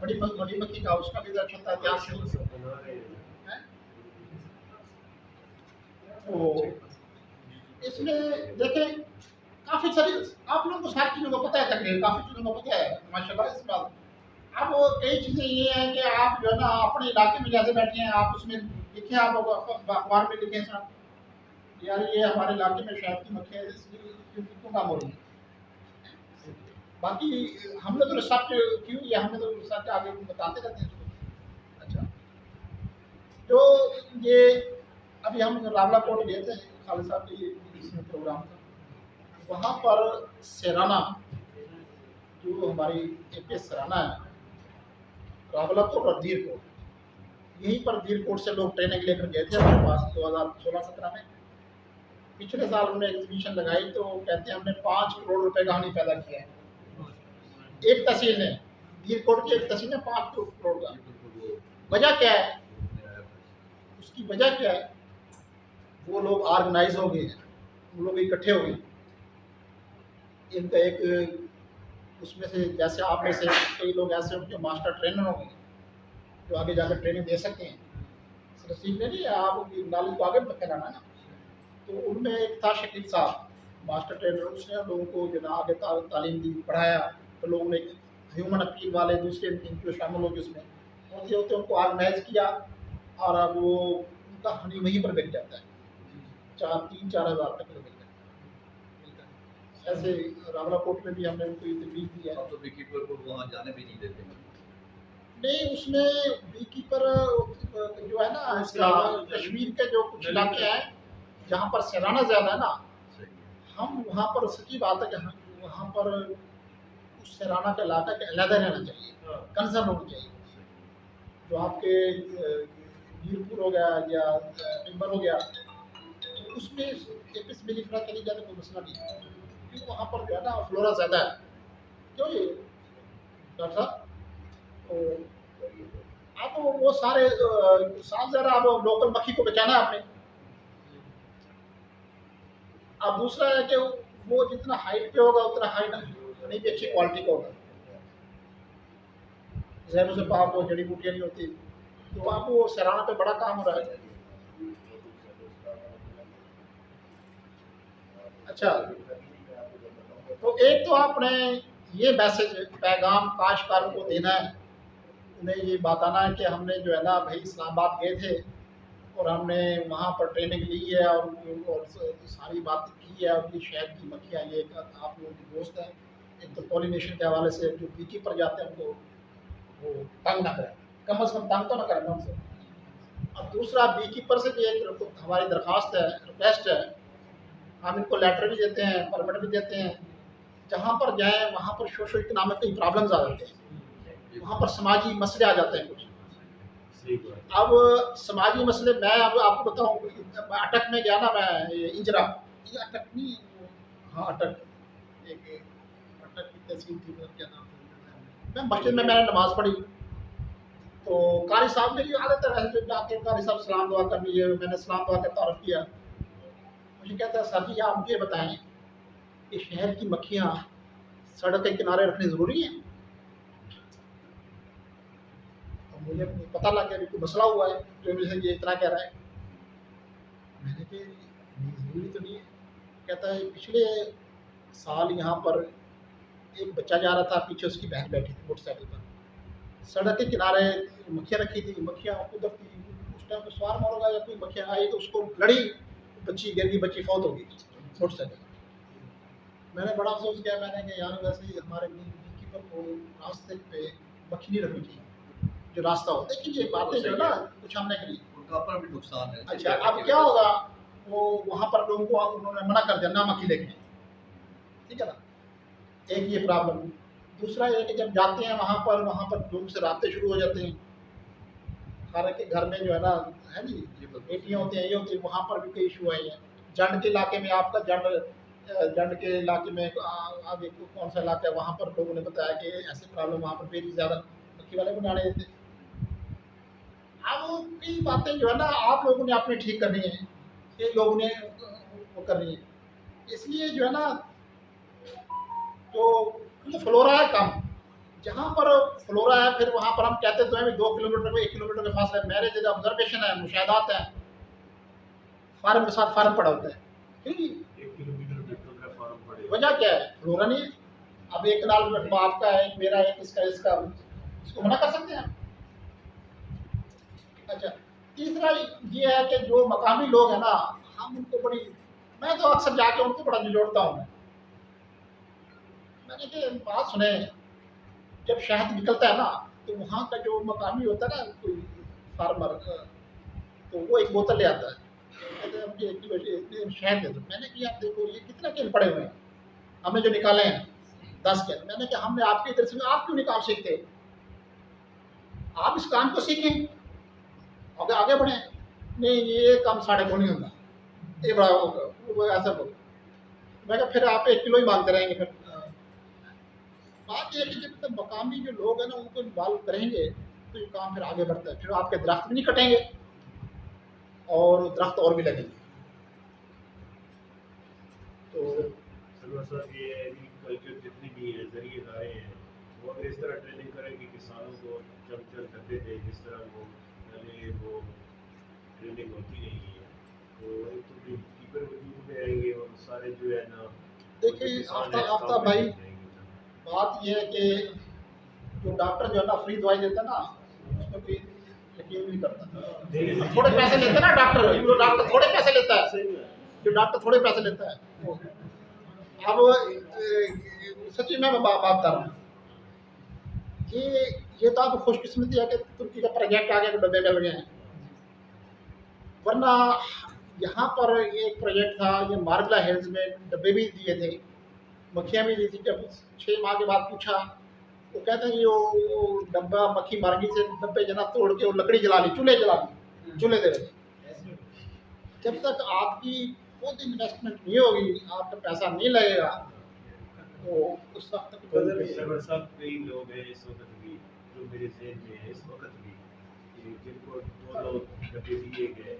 बड़ी मक्खी का, उसका भी जरा छत्ता ध्यान से हैं? तो इसमें देखें काफ़ी सारी आप लोगों को सारी चीज़ों को पता है, तकरीबन काफ़ी चीज़ों को पता है माशाल्लाह इस बात। अब कई चीज़ें ये हैं कि आप जो है ना अपने इलाके में जैसे बैठे हैं, आप उसमें लिखें, आप अखबार में लिखें साहब यार ये हमारे इलाके में शहद की मक्खियाँ क्यों काम हो रही है। बाकी हमने तो रिसर्च की हुई है, हमने तो रिसर्च आगे बताते रहते हैं इसको। अच्छा, जो ये अभी हम रावला कोट गए थे खालिद साहब के इसमें प्रोग्राम था, वहाँ पर सराना जो हमारी APS सराना है, रावलाकोट और दीरकोट, यहीं पर दीरकोट से लोग ट्रेनिंग लेकर गए थे हमारे पास 2016-17 में। पिछले साल हमने एग्जीबिशन लगाई तो कहते हैं हमने 5 करोड़ रुपए का हमने पैदा किया है, एक तहसील ने, दीरकोट की एक तहसील ने 5 करोड़ का। वजह क्या है, उसकी वजह क्या है, वो लोग ऑर्गेनाइज हो गए हैं, वो लोग इकट्ठे हो गए। इनका एक उसमें से जैसे आप में से कई लोग ऐसे उनके मास्टर ट्रेनर होंगे जो आगे जाकर ट्रेनिंग दे सकते हैं, सिर्फ सीखने नहीं है, आप नॉलेज को आगे फैलाना ना। तो उनमें एक था शकील साहब मास्टर ट्रेनर, उसने लोगों को जो ना आगे तालीम दी, पढ़ाया। तो लोगों ने ह्यूमन अपील वाले दूसरे इनको शामिल हो गए उसमें, होते होते उनको ऑर्गेनाइज किया और अब वो उनका हनी वहीं पर बिक जाता है, 3-4 हज़ार तक मिलता है। ऐसे रावलाकोट में भी हमने उनको ये तकलीफ दी है। अब तो बीकीपर को वहाँ जाने भी नहीं देते। नहीं, उसमें बीकीपर जो है ना इसका कश्मीर के जो कुछ इलाके हैं जहाँ पर सैलाना ज़्यादा है ना, हम वहाँ पर सच्ची बात है कि वहाँ पर उस सैलाना का इलाका का अलहदा रहना चाहिए, कंसर्न होनी चाहिए। जो आपके मीरपुर हो गया या टिम्बर हो गया, तो उसमें एपिस मिलीफेरा चली जाए तो कोई मसला नहीं है, क्योंकि वहाँ पर जो है ना फ्लोरा ज़्यादा है। क्यों ये डॉक्टर साहब, तो आप वो सारे साफ ज़रा आप लोकल मक्खी को बचाना है आपने। अब दूसरा है कि वो जितना हाइट पे होगा उतना हाइट नहीं भी अच्छी क्वालिटी का होगा, जहरों से पाप वो जड़ी बूटियाँ नहीं होती। तो आप वो सराना पे बड़ा काम हो रहा है। अच्छा, तो एक तो आपने ये मैसेज पैगाम काश्तकारों को देना है, उन्हें ये बताना है कि हमने जो है ना भाई इस्लामाबाद गए थे और हमने वहाँ पर ट्रेनिंग ली है और सारी बात की है। उनकी शहद की मक्खियाँ ये आप लोगों की दोस्त है। एक तो पॉलिनेशन के हवाले से जो बीकी पर जाते हैं उनको वो तंग ना करें, कम से कम तंग तो ना करें उनसे। अब दूसरा बीकीपर से भी एक हमारी दरख्वास्त है, रिक्वेस्ट है, हम इनको लेटर भी देते हैं, परमिट भी देते हैं, जहाँ पर जाएँ वहाँ पर सोशो इकनॉमिक की प्रॉब्लम्स आ जाते हैं, वहाँ पर समाजी मसले आ जाते हैं कुछ। अब समाजी मसले मैं अब आपको बताऊँ, अटक में गया ना मैं, इंजरा, ये अटक नहीं, हाँ अटक, एक अटक की तहसील थी, क्या नाम था, मैं मस्जिद में मैंने नमाज़ पढ़ी, तो कारी साहब मेरी आदत है वैसे जो जाके कारी साहब सलाम दुआ कर लीजिए, मैंने सलाम दुआ का तारुफ किया। मुझे कहता है सर जी आप मुझे बताएं कि शहर की मक्खियाँ सड़क के किनारे रखनी ज़रूरी है? तो मुझे पता लग गया कि कोई मसला हुआ है जो मुझे ये इतना कह रहा है। मैंने कहा ज़रूरी तो नहीं है। कहता है पिछले साल यहाँ पर एक बच्चा जा रहा था, पीछे उसकी बहन बैठी थी मोटरसाइकिल पर, सड़क के किनारे मक्खियाँ रखी थी, मक्खियाँ कुदरती उस टाइम तो स्वार मारोगा या कोई मक्खियाँ आई तो उसको लड़ी, बच्ची गिर गई, बच्ची फौत हो गई मोटरसाइकिल। मैंने बड़ा अफसोस किया, मैंने कहा यार वैसे ही हमारे कीपर को रास्ते पे मक्खी नहीं रखनी चाहिए जो रास्ता हो। देखिए ये बातें जो है ना कुछ हमने करी, उनका पर भी नुकसान है। अच्छा अब क्या होगा, वो वहाँ पर लोगों को उन्होंने मना कर दिया ना मक्खी देखने, ठीक है ना, एक ये प्रॉब्लम। दूसरा ये कि जब जाते हैं वहाँ पर लोगों से रास्ते शुरू हो जाते हैं। हालांकि घर में जो है ना है जी बेटियाँ होती हैं, ये होती है, वहाँ पर भी कई इशू आए हैं। जंड के इलाके में आपका जंड के इलाके में आगे कौन सा इलाका है, वहाँ पर लोगों ने बताया कि ऐसी प्रॉब्लम वहाँ पर बेरी ज़्यादा मक्खी वाले बनाने देते। अब कई बातें जो है ना आप लोगों ने अपनी ठीक करनी है, ये लोगों ने वो करनी है। इसलिए जो है ना तो फ्लोरा है कम, जहाँ पर फ्लोरा है फिर वहाँ पर हम कहते तो हैं 2 किलोमीटर में 1 किलोमीटर के फासले। मेरे जो ऑब्जर्वेशन है, मुशाहदात हैं, फार्म के साथ फार्म पड़ा होता है, ठीक है। 1 किलोमीटर पेट्रोल का फार्म पड़ेगा। वजह क्या है, फ्लोरा नहीं है। अब एक नाल आपका है, एक मेरा है, इसका इसको मना कर सकते हैं। अच्छा तीसरा ये है कि जो मकामी लोग हैं ना, हम उनको बड़ी, मैं तो अक्सर जाके उनको बड़ा निचोड़ता हूँ। मैंने कि बात सुने, जब शहद निकलता है ना तो वहाँ का जो मकामी होता है ना कोई फार्मर, तो वो एक बोतल ले आता है, कहते हैं मुझे 1 किलो शहद दे दो। मैंने कहा आप देखो ये कितना केन पड़े हुए हैं, हमने जो निकाले हैं 10 केन। मैंने कहा हमने आपके इधर से, आप क्यों नहीं काम सीखते, आप इस काम को सीखें आगे आगे बढ़े। नहीं ये काम साढ़े को नहीं होगा, ये बड़ा होगा, वो ऐसा बोलो। मैं कहा फिर आप 1 किलो ही मांगते रहेंगे। फिर बात यह है कि जब तक मकामी जो लोग हैं ना उनको इन्वॉल्व करेंगे तो ये काम फिर आगे बढ़ता है, फिर आपके दरख्त भी नहीं कटेंगे और दरख्त और भी लगेंगे। तो सरवर साहब ये एग्रीकल्चर जितनी भी है जरिएदारें हैं, वो अगर इस तरह ट्रेनिंग करें कि किसानों को चमचल करते थे, जिस तरह वो पहले वो ट्रेनिंग होती रही है, तो एक तो कीपर वजूद में आएंगे और सारे जो है ना, देखिए आफ्ता भाई बात यह है कि जो डॉक्टर जो है ना फ्री दवाई देता है ना उसमें कोई यकीन नहीं करता। थोड़े पैसे लेते हैं ना डॉक्टर, जो डॉक्टर थोड़े पैसे लेता है, जो डॉक्टर थोड़े पैसे लेता है। अब सच्ची मैं बात कर रहा हूँ, ये तो आप खुशकिस्मती है कि तुर्की का प्रोजेक्ट आ गया तो डब्बे मिल गए हैं, वरना यहाँ पर एक प्रोजेक्ट था, ये मार्गला हिल्स में डब्बे भी दिए थे, मक्खियाँ भी दी थी। जब 6 माह के बाद पूछा तो कहते हैं ये डब्बा मक्खी मार गई से डब्बे जना तोड़ के वो लकड़ी जला ली, चूल्हे जला ली, चूल्हे दे रहे। जब तक आपकी खुद इन्वेस्टमेंट नहीं होगी, आपका पैसा नहीं लगेगा, तो उस वक्त तक सरवर साहब कई लोग हैं इस वक्त भी जो मेरे ज़हन में है इस वक्त भी, जिनको 2 डब्बे दिए गए,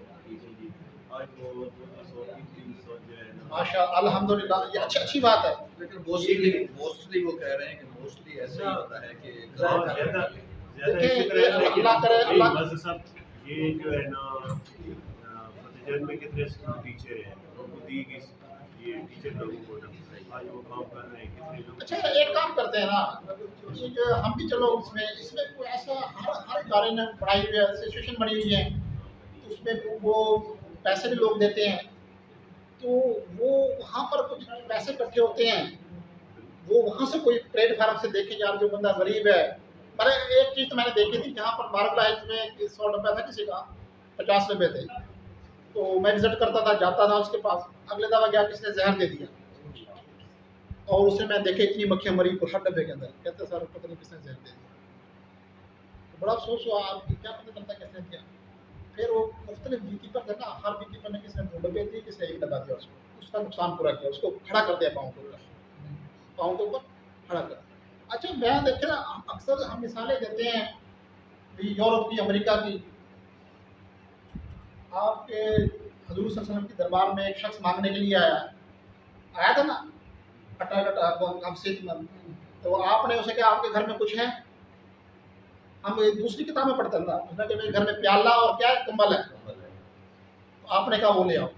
आज वो 200-300 जो है ना, माशा अल्हम्दुलिल्लाह, ये अच्छी बात है। लेकिन मोस्टली वो कह रहे हैं कि मोस्टली ऐसा ही होता है कि ज़्यादा देखिए, इसी तरह है कि अल्लाह करे, अल्लाह- मज़हब साहब ये जो है ना फतेहजंग में कितने स्कूल टीचर हैं, उनको दी गई ये टीचर लोगों को ना, आज वो काम कर रहे हैं, कितने लोग। अच्छा एक काम करते हैं ना, ये जो हम भी चलो इसमें कोई ऐसा हर इदारे ने पढ़ाई हुई है, सिचुएशन बनी हुई है, तो उसमें वो पैसे भी लोग देते हैं, तो वो वहाँ पर कुछ पैसे इकट्ठे होते हैं, वो वहाँ से कोई प्लेटफार्म से देखे यार जो बंदा गरीब है। पर एक चीज़ तो मैंने देखी थी, जहाँ पर मार्गला हिल्स में 100 डब्बा था, किसी का 50 रुपये थे, तो मैं विजिट करता था, जाता था उसके पास, अगले दफ़ा गया किसी ने जहर दे दिया और उसे मैं देखे इतनी मक्खियाँ मरी हर डब्बे के अंदर, कहते सर पता नहीं किसने जहर दे दिया। तो बड़ा अफसोस हुआ, आपकी क्या पता चलता किसने दिया। फिर वो मुख्तलिफ बीकीपर थे ना, हर बीकीपर ने किसने 2 डब्बे दिए, किसने 1 डब्बा दिया, उसका नुकसान पूरा किया, उसको खड़ा कर दिया पाँव के ऊपर खड़ा कर। अच्छा मैं देखे ना, अक्सर हम मिसालें देते हैं भी यूरोप की, अमेरिका की। आपके हजूर सल्लल्लाहु अलैहि वसल्लम के दरबार में एक शख्स मांगने के लिए आया था ना, खट्टा आप सेहतमंद, तो आपने उसे कहा आपके घर में कुछ है? हम एक दूसरी किताब में पढ़ते था, उसने कहा मेरे घर में प्याला और क्या है, कंबल है। तो आपने कहा वो ले आओ।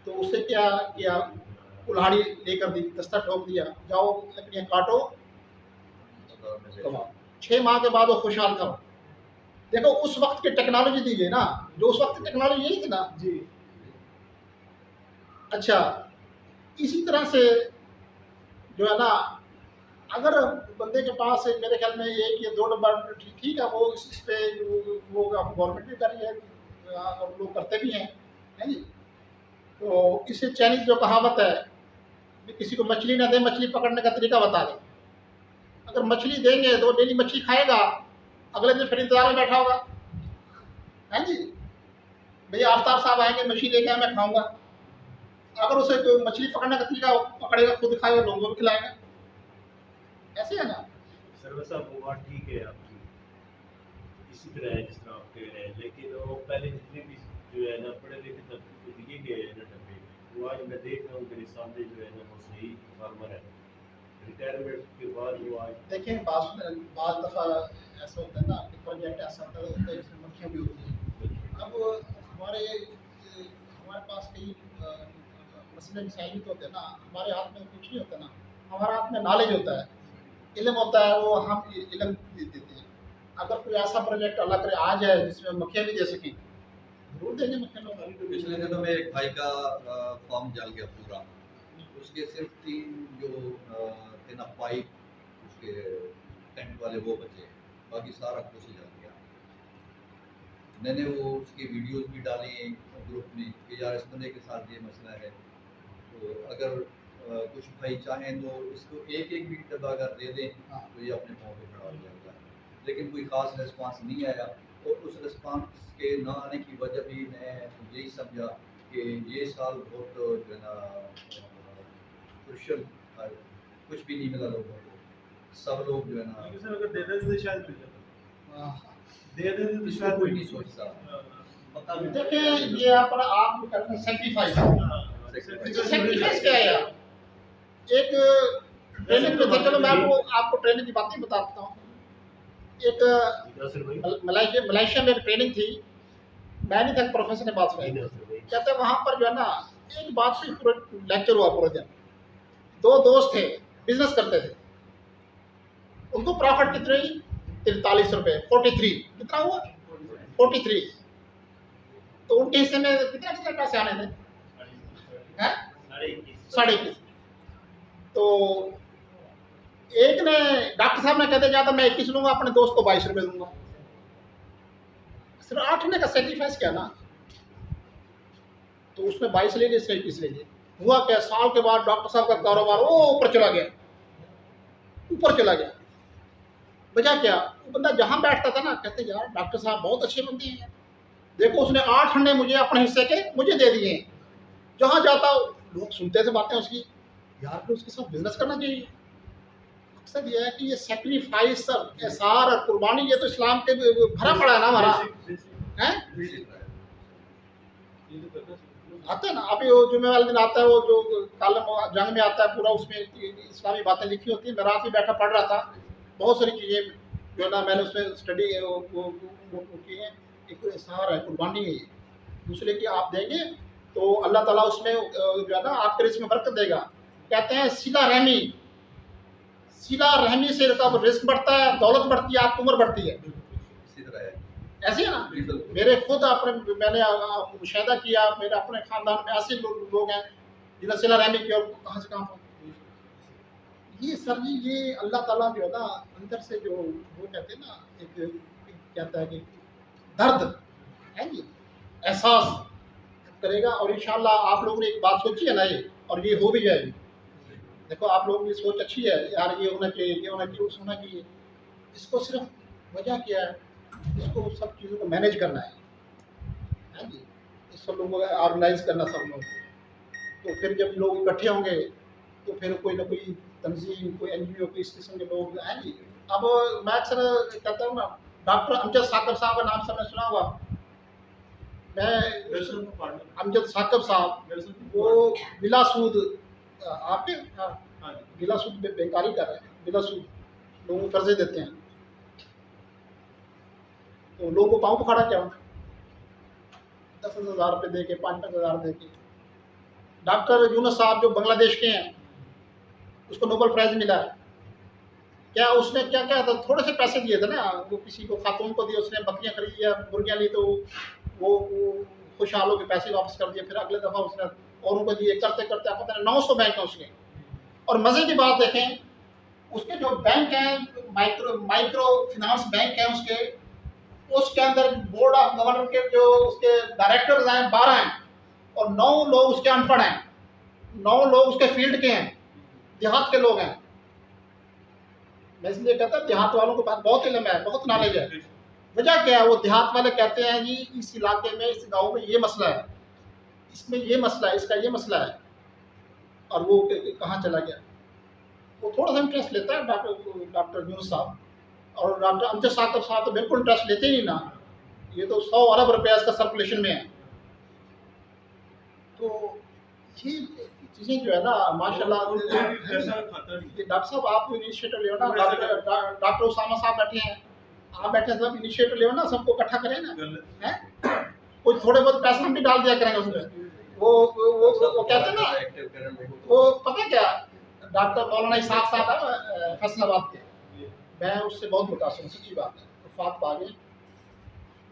तो उससे क्या किया, कुल्हाड़ी लेकर दी, दस्ता ठोक दिया, जाओ लकड़ियाँ काटो, कमाओ। 6 माह के बाद वो खुशहाल था। देखो उस वक्त की टेक्नोलॉजी दी गई ना, जो उस वक्त की टेक्नोलॉजी यही थी ना जी। अच्छा, इसी तरह से जो है ना, अगर बंदे के पास मेरे ख्याल में ये कि 2 नंबर ठीक है, वो इस पे वो गवर्नमेंट भी कर रही है और लोग करते भी हैं, है जी। तो इससे चाइनीज जो कहावत है कि किसी को मछली ना दे, मछली पकड़ने का तरीका बता दे। अगर मछली देंगे तो डेली मछली खाएगा, अगले दिन फिर इंतजार में बैठा होगा, है जी। भैया आफ्ताब साहब आएंगे, मछली लेके आए, मैं खाऊंगा। अगर उसे कोई मछली पकड़ने का तरीका पकड़ेगा, खुद खाएगा, लोगों को भी खिलाएगा, ऐसे है ना। सर्वर साहब वो बात ठीक है आपकी, इसी तरह है जिस तरह आप कह रहे हैं, लेकिन वो पहले जितने भी जो है ना पढ़े लिखे तबके को दिए गए हैं ना डब्बे, वो आज मैं देख रहा हूँ मेरे सामने जो है ना वो सही फार्मर है। रिटायरमेंट के बाद वो आज देखिए बाद दफ़ा ऐसा होता है ना कि प्रोजेक्ट ऐसा होता है जिसमें मक्खियाँ भी होती हैं। अब हमारे पास कई मसले मसाइल तो होते हैं ना, हमारे हाथ में कुछ नहीं होता ना, हमारे हाथ में नॉलेज होता है, इल्म होता है, वो हम इल्म देते हैं। अगर कोई ऐसा प्रोजेक्ट अल्लाह करे आ जाए जिसमें मक्खियाँ भी दे सकें, जरूर देंगे मक्खियाँ लोग। पिछले दिनों में एक भाई का फॉर्म जल गया पूरा, उसके सिर्फ 3 जो थे ना पाइप उसके टेंट वाले वो बचे, बाकी सारा कुछ ही जल गया। मैंने वो उसकी वीडियोस भी डाली ग्रुप में कि यार इस बंदे के साथ ये मसला है, तो अगर कुछ भाई चाहें तो इसको एक भी डब्बा अगर दे दें तो ये अपने पाँव पे खड़ा हो जाएगा। लेकिन कोई ख़ास रिस्पांस नहीं आया, और उस रिस्पांस के ना आने की वजह भी मैं यही समझा कि ये साल बहुत जो है ना क्रुशियल, कुछ भी नहीं मिला लोगों को, सब लोग जो है ना सर अगर दे देते तो शायद मिल जाता, दे देते तो इसको शायद कोई नहीं सोचता। पता नहीं देखिए ये आप करते हैं सेक्रीफाइस। सेक्रीफाइस क्या है यार, एक ट्रेनिंग में थे, चलो मैं आपको ट्रेनिंग की बातें बताता हूँ। एक मलेशिया में ट्रेनिंग थी, मैं नहीं था, प्रोफेसर ने बात सुनाई। कहते वहाँ पर जो है ना एक बात से पूरा लेक्चर हुआ पूरा दिन। 2 दोस्त थे, बिजनेस करते थे, उनको प्रॉफिट कितने हुई? 43 रुपये, 43 कितना हुआ? 43। तो उनके हिस्से में कितने कितने पैसे आने थे? हैं? 21.5। तो एक ने, डॉक्टर साहब ने कहते जाता मैं 21 लूंगा, अपने दोस्त को 22 रुपये दूंगा। सिर्फ 8 का सेक्रीफाइस किया ना, तो उसने 22 ले लिए, 21 ले लिए। हुआ क्या, साल के बाद डॉक्टर साहब का कारोबार वो ऊपर चला गया, ऊपर चला गया। वजह क्या, वो बंदा जहाँ बैठता था ना, कहते यार डॉक्टर साहब बहुत अच्छे बंदे हैं, देखो उसने 8 अंडे मुझे अपने हिस्से के मुझे दे दिए। जहाँ जाता लोग सुनते थे बातें उसकी, यार फिर उसके साथ बिजनेस करना चाहिए। मकसद ये है कि ये सेक्रीफाइस, एसार और कुर्बानी, ये तो इस्लाम के भरा पड़ा है ना हमारा, हैं? आता है ना, अभी वो जुम्मे वाले दिन आता है, वो जो कालम जंग में आता है पूरा, उसमें इस्लामी बातें लिखी होती हैं। मैं रात में बैठा पढ़ रहा था, बहुत सारी चीज़ें जो है ना मैंने उसमें स्टडी वो की है। एक एसार है, कुर्बानी है, दूसरे की आप देंगे तो अल्लाह ताला उसमें जो है ना आपके रिस्क में बरकत देगा। कहते हैं सिला रहमी, सिला रहमी से रिस्क बढ़ता है, दौलत बढ़ती है, आपकी उम्र बढ़ती है। इसी तरह है, ऐसे है ना, मेरे खुद अपने मैंने मुशाहिदा किया, मेरे अपने ख़ानदान में ऐसे लोग हैं जिन्हें सिला रहमी की, और कहाँ से कहाँ पर ये सर जी, ये अल्लाह ताला जो है ना अंदर से जो वो कहते हैं ना, एक कहता है कि दर्द है जी, एहसास करेगा। और इंशाल्लाह आप लोगों ने एक बात सोची है ना ये, और ये हो भी जाएगी। देखो आप लोगों की सोच अच्छी है यार, ये होना चाहिए, ये होना चाहिए, उस होना चाहिए। इसको सिर्फ वजह क्या है, इसको सब चीज़ों को मैनेज करना है जी, इस सब लोगों को ऑर्गेनाइज करना सब लोग। तो फिर जब लोग इकट्ठे होंगे तो फिर कोई ना कोई तंजीम, कोई NGO, कोई इस किस्म के लोग हैं जी। अब मैं अक्सर कहता हूँ ना, डॉक्टर अमजद साकब साहब का नाम सबने सुना हुआ। मैं अमजद साकब साहब वो बिला सूद आपके बिला सूद बेकारी कर रहे हैं, बिला सूद लोगों को कर्जे देते हैं, तो लोगों को पाँव पकड़ा क्या उन्होंने 10,000 रुपये दे के, 5,000 दे के। डॉक्टर यूनुस साहब जो बांग्लादेश के हैं, उसको नोबेल प्राइज़ मिला है। क्या उसने क्या क्या था, थोड़े से पैसे दिए थे ना, वो किसी को खातून को दिए, उसने बकरियां खरीदी या मुर्गियां ली, तो वो खुशहाल हो के पैसे वापस कर दिए। फिर अगले दफ़ा उसने औरों को दिए, करते करते आप पता नहीं 900 बैंक है उसके। और मज़े की बात देखें, उसके जो बैंक हैं, माइक्रो फिनांस बैंक हैं उसके अंदर बोर्ड ऑफ गवर्नर के जो उसके डायरेक्टर्स हैं 12 हैं, और 9 लोग उसके अनपढ़ हैं, 9 लोग उसके फील्ड के हैं, देहात के लोग हैं। मैं इसलिए कहता हूँ देहात वालों के पास बहुत इल्म है, बहुत नॉलेज है। वजह क्या है, वो देहात वाले कहते हैं जी इस इलाके में, इस गांव में ये मसला है, इसमें ये मसला है, इसका ये मसला है, और वो कहाँ चला गया। वो थोड़ा सा इंटरेस्ट लेता है डॉक्टर यूनुस साहब, और डॉक्टर अमजद साकब साहब तो बिल्कुल इंटरेस्ट लेते ही ना। ये तो 100 अरब रुपया इसका सर्कुलेशन में है। तो ये चीज़ें जो है ना माशाल्लाह, ये डॉक्टर साहब आप इनिशिएटिव ले ना, डॉक्टर उसामा साहब बैठे हैं, आप बैठे सब इनिशिएटिव ले ना, सबको इकट्ठा करें ना, हैं कोई थोड़े बहुत पैसा हम भी डाल दिया करेंगे उसमें। वो कहते हैं ना, वो पता क्या, डॉक्टर मौलाना इसाक साहब है फैसलाबाद के, मैं उससे बहुत मुतासिर हूँ, सच्ची बात है। वफात पा गए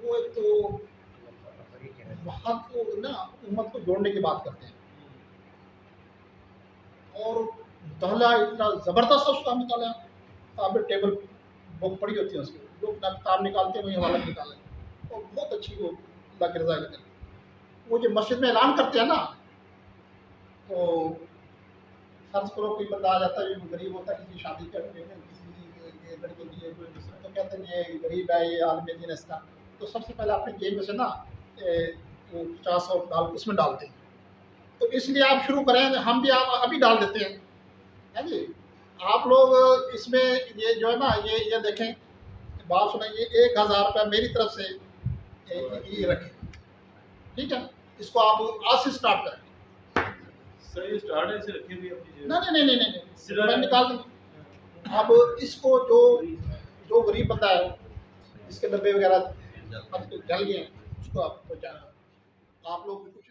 वो। एक तो बहुत को ना उम्मत को जोड़ने की बात करते हैं, और मुताला इतना ज़बरदस्त है उसका मुताला। आप टेबल बुक पड़ी होती है उसकी, लोग किताब निकालते हैं, वही हवाला निकाले, और बहुत अच्छी वो अल्लाह की रज़ा के लिए। वो जो मस्जिद में ऐलान करते हैं ना, तो फर्ज करो कोई बंदा आ जाता है, गरीब होता है, किसी शादी करने में, किसी लड़के के लिए, तो कहते हैं ये गरीब है, ये आलम दीन इसका, तो सबसे पहले अपने जेब में से ना 50 डाल उसमें डालते हैं। तो इसलिए आप शुरू करें, हम भी आप अभी डाल देते हैं, है जी। आप लोग इसमें ये जो है ना, ये देखें, बात सुना, ये 1,000 रुपया मेरी तरफ से ये रखें, ठीक है। इसको आप आज से स्टार्ट करें। सर ये स्टार्ट है, इसे रखे भी अपनी नहीं, मैं निकाल दूँगा। अब इसको जो गरीब बंदा है, इसके डब्बे वगैरह जल गए हैं, उसको आप पहुँचाना, आप लोग कुछ